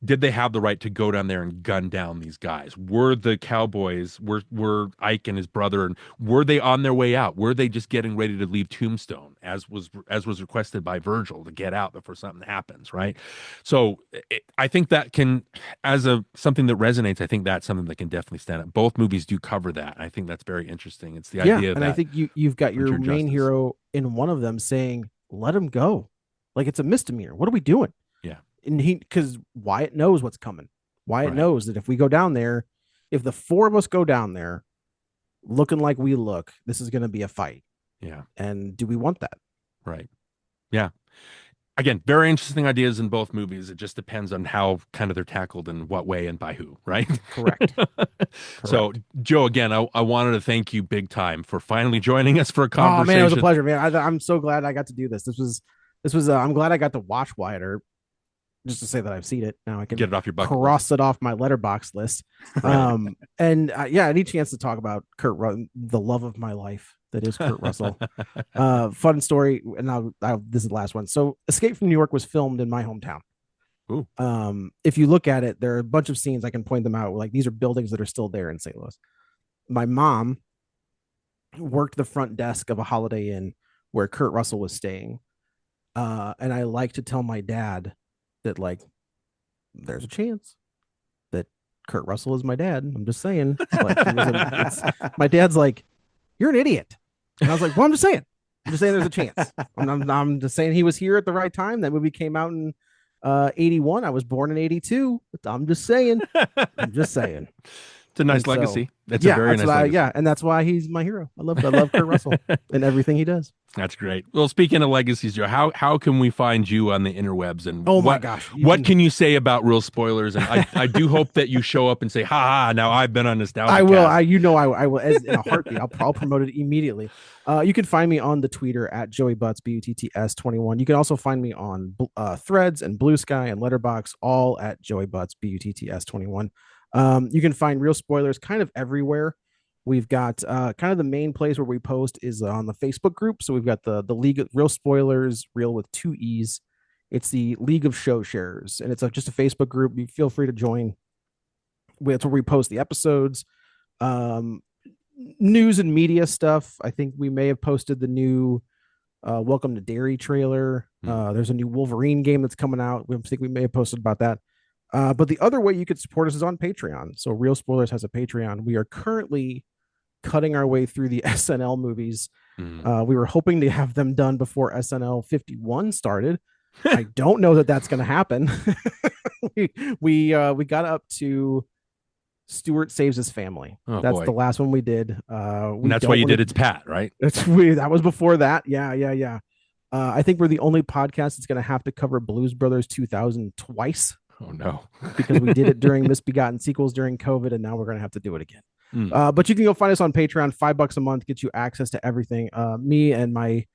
Did they have the right to go down there and gun down these guys? Were the cowboys, were Ike and his brother, and were they on their way out? Were they just getting ready to leave Tombstone, as was requested by Virgil, to get out before something happens, right? So I think that can, something that resonates, I think that's something that can definitely stand up. Both movies do cover that. I think that's very interesting. It's the idea and that I think you've got your main hero in one of them saying, let him go. Like, it's a misdemeanor. What are we doing? Yeah. And because Wyatt knows what's coming. Wyatt knows that if we go down there, if the four of us go down there looking like we look, this is going to be a fight. Yeah. And do we want that? Right. Yeah. Again, very interesting ideas in both movies. It just depends on how kind of they're tackled and what way and by who, right? Correct. So, Joe, again, I wanted to thank you big time for finally joining us for a conversation. Oh, man, it was a pleasure, man. I'm so glad I got to do this. This was I'm glad I got to watch Wyatt Earp. Just to say that I've seen it. Now I can get it off your bucket cross it off my letterbox list. Any chance to talk about the love of my life that is Kurt Russell. Fun story, and this is the last one. So Escape from New York was filmed in my hometown. Ooh. If you look at it, there are a bunch of scenes I can point them out. Like, these are buildings that are still there in St. Louis. My mom worked the front desk of a Holiday Inn where Kurt Russell was staying. And I like to tell my dad that, like, there's a chance that Kurt Russell is my dad. I'm just saying. My dad's like, you're an idiot. And I was like, well, I'm just saying there's a chance. I'm just saying he was here at the right time. That movie came out in 81. I was born in 82. I'm just saying. It's a nice legacy. It's a very nice legacy. And that's why he's my hero. I love Kurt Russell and everything he does. That's great. Well, speaking of legacies, Joe, how can we find you on the interwebs? And my gosh, what can you say about Real Spoilers? And I do hope that you show up and say, ha, now I've been on NostalgiaCast. I will. I will, in a heartbeat. I'll promote it immediately. You can find me on the Twitter at Joey Butts, BUTTS21. You can also find me on Threads and Blue Sky and Letterboxd, all at Joey Butts, BUTTS21. You can find Real Spoilers kind of everywhere. We've got kind of the main place where we post is on the Facebook group. So we've got the League of Real Spoilers, real with 2 E's. It's the League of Show Sharers, and it's just a Facebook group. You feel free to join. That's where we post the episodes, news and media stuff. I think we may have posted the new Welcome to Derry trailer. There's a new Wolverine game that's coming out. I think we may have posted about that. But the other way you could support us is on Patreon. So Real Spoilers has a Patreon. We are currently cutting our way through the SNL movies. Mhm. We were hoping to have them done before SNL 51 started. I don't know that that's going to happen. we got up to Stewart Saves His Family. Oh, That's boy. the last one we did. And that's why you did It's Pat, right? That was before that. Yeah. I think we're the only podcast that's going to have to cover Blues Brothers 2000 twice. Oh, no. Because we did it during Misbegotten Sequels during COVID, and now we're going to have to do it again. But you can go find us on Patreon. $5 a month gets you access to everything. Me and my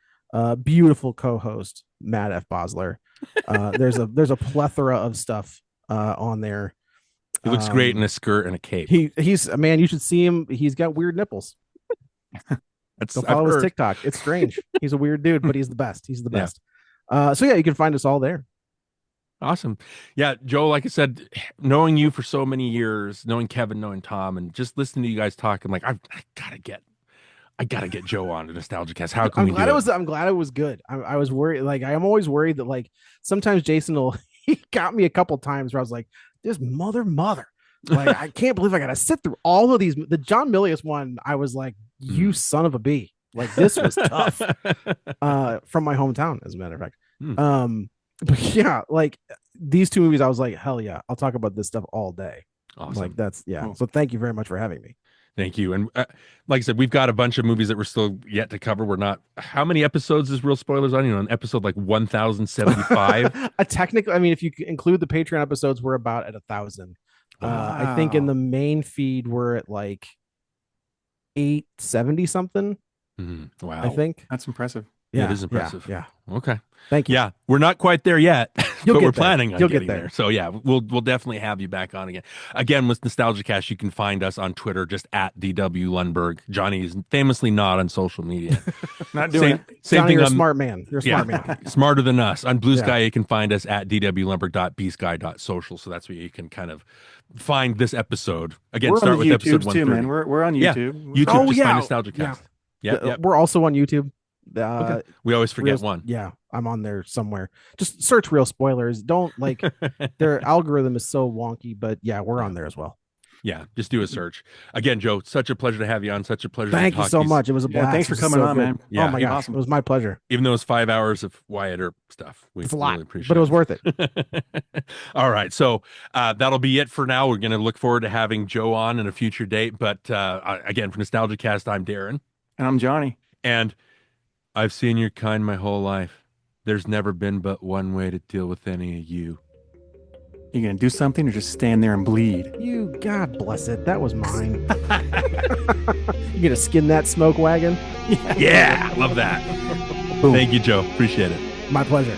beautiful co-host Matt F. Bosler. There's a plethora of stuff on there. He looks great in a skirt and a cape. He's a man. You should see him. He's got weird nipples. Go follow his TikTok. It's strange. He's a weird dude, but he's the best. He's the best. So yeah, you can find us all there. Awesome. Yeah, Joe, like I said, knowing you for so many years, knowing Kevin, knowing Tom, and just listening to you guys talk, I'm like, I gotta get Joe on to NostalgiaCast. How can we do it? I'm glad it was good. I was worried. Like, I'm always worried that, like, sometimes Jason he got me a couple times where I was like, this mother. Like, I can't believe I got to sit through all of these. The John Milius one, I was like, you son of a bee. Like, this was tough. From my hometown, as a matter of fact. But yeah, like these two movies, I was like, hell yeah, I'll talk about this stuff all day. Awesome. Like, that's Cool. So thank you very much for having me. Thank you. And like I said, we've got a bunch of movies that we're still yet to cover. We're not. How many episodes is Real Spoilers on? On episode like 1075. Technically, I mean, if you include the Patreon episodes, we're about at 1,000. Wow. I think in the main feed we're at like 870 something. Wow, I think That's impressive. Yeah, it is impressive. Yeah. Okay. Thank you. Yeah, we're not quite there yet, but we're planning on You'll getting get there. So yeah, we'll definitely have you back on again. Again, with NostalgiaCast, you can find us on Twitter just at DW Lundberg. Johnny is famously not on social media. Not doing it. Same Johnny, thing. you're a smart man. You're a smart man. Smarter than us. On Blue Sky, you can find us at dwlundberg.bsky.social. So that's where you can kind of find this episode. Again, We're start on with YouTube episode too, 130. man. We're on YouTube. YouTube, Oh, just yeah. find NostalgiaCast. Yeah. We're also on YouTube. Okay. We always forget one. Yeah, I'm on there somewhere. Just search Real Spoilers. Don't like their algorithm is so wonky, but yeah, we're on there as well. Yeah, just do a search. Again, Joe, such a pleasure to have you on. Such a pleasure. Thank to you talk so to much. It was a blast. Thanks for This is coming so on, good. man. Yeah, oh my gosh, awesome. it was my pleasure. Even though it's 5 hours of Wyatt Earp stuff, we It's a lot, really appreciate but it was worth it. All right, so that'll be it for now. We're going to look forward to having Joe on in a future date. But again, for NostalgiaCast, I'm Darin. And I'm Johnny. And I've seen your kind my whole life. There's never been but one way to deal with any of you. You gonna do something or just stand there and bleed? You, God bless it. That was mine. You gonna skin that smoke wagon? Yeah, love that. Boom. Thank you, Joe. Appreciate it. My pleasure.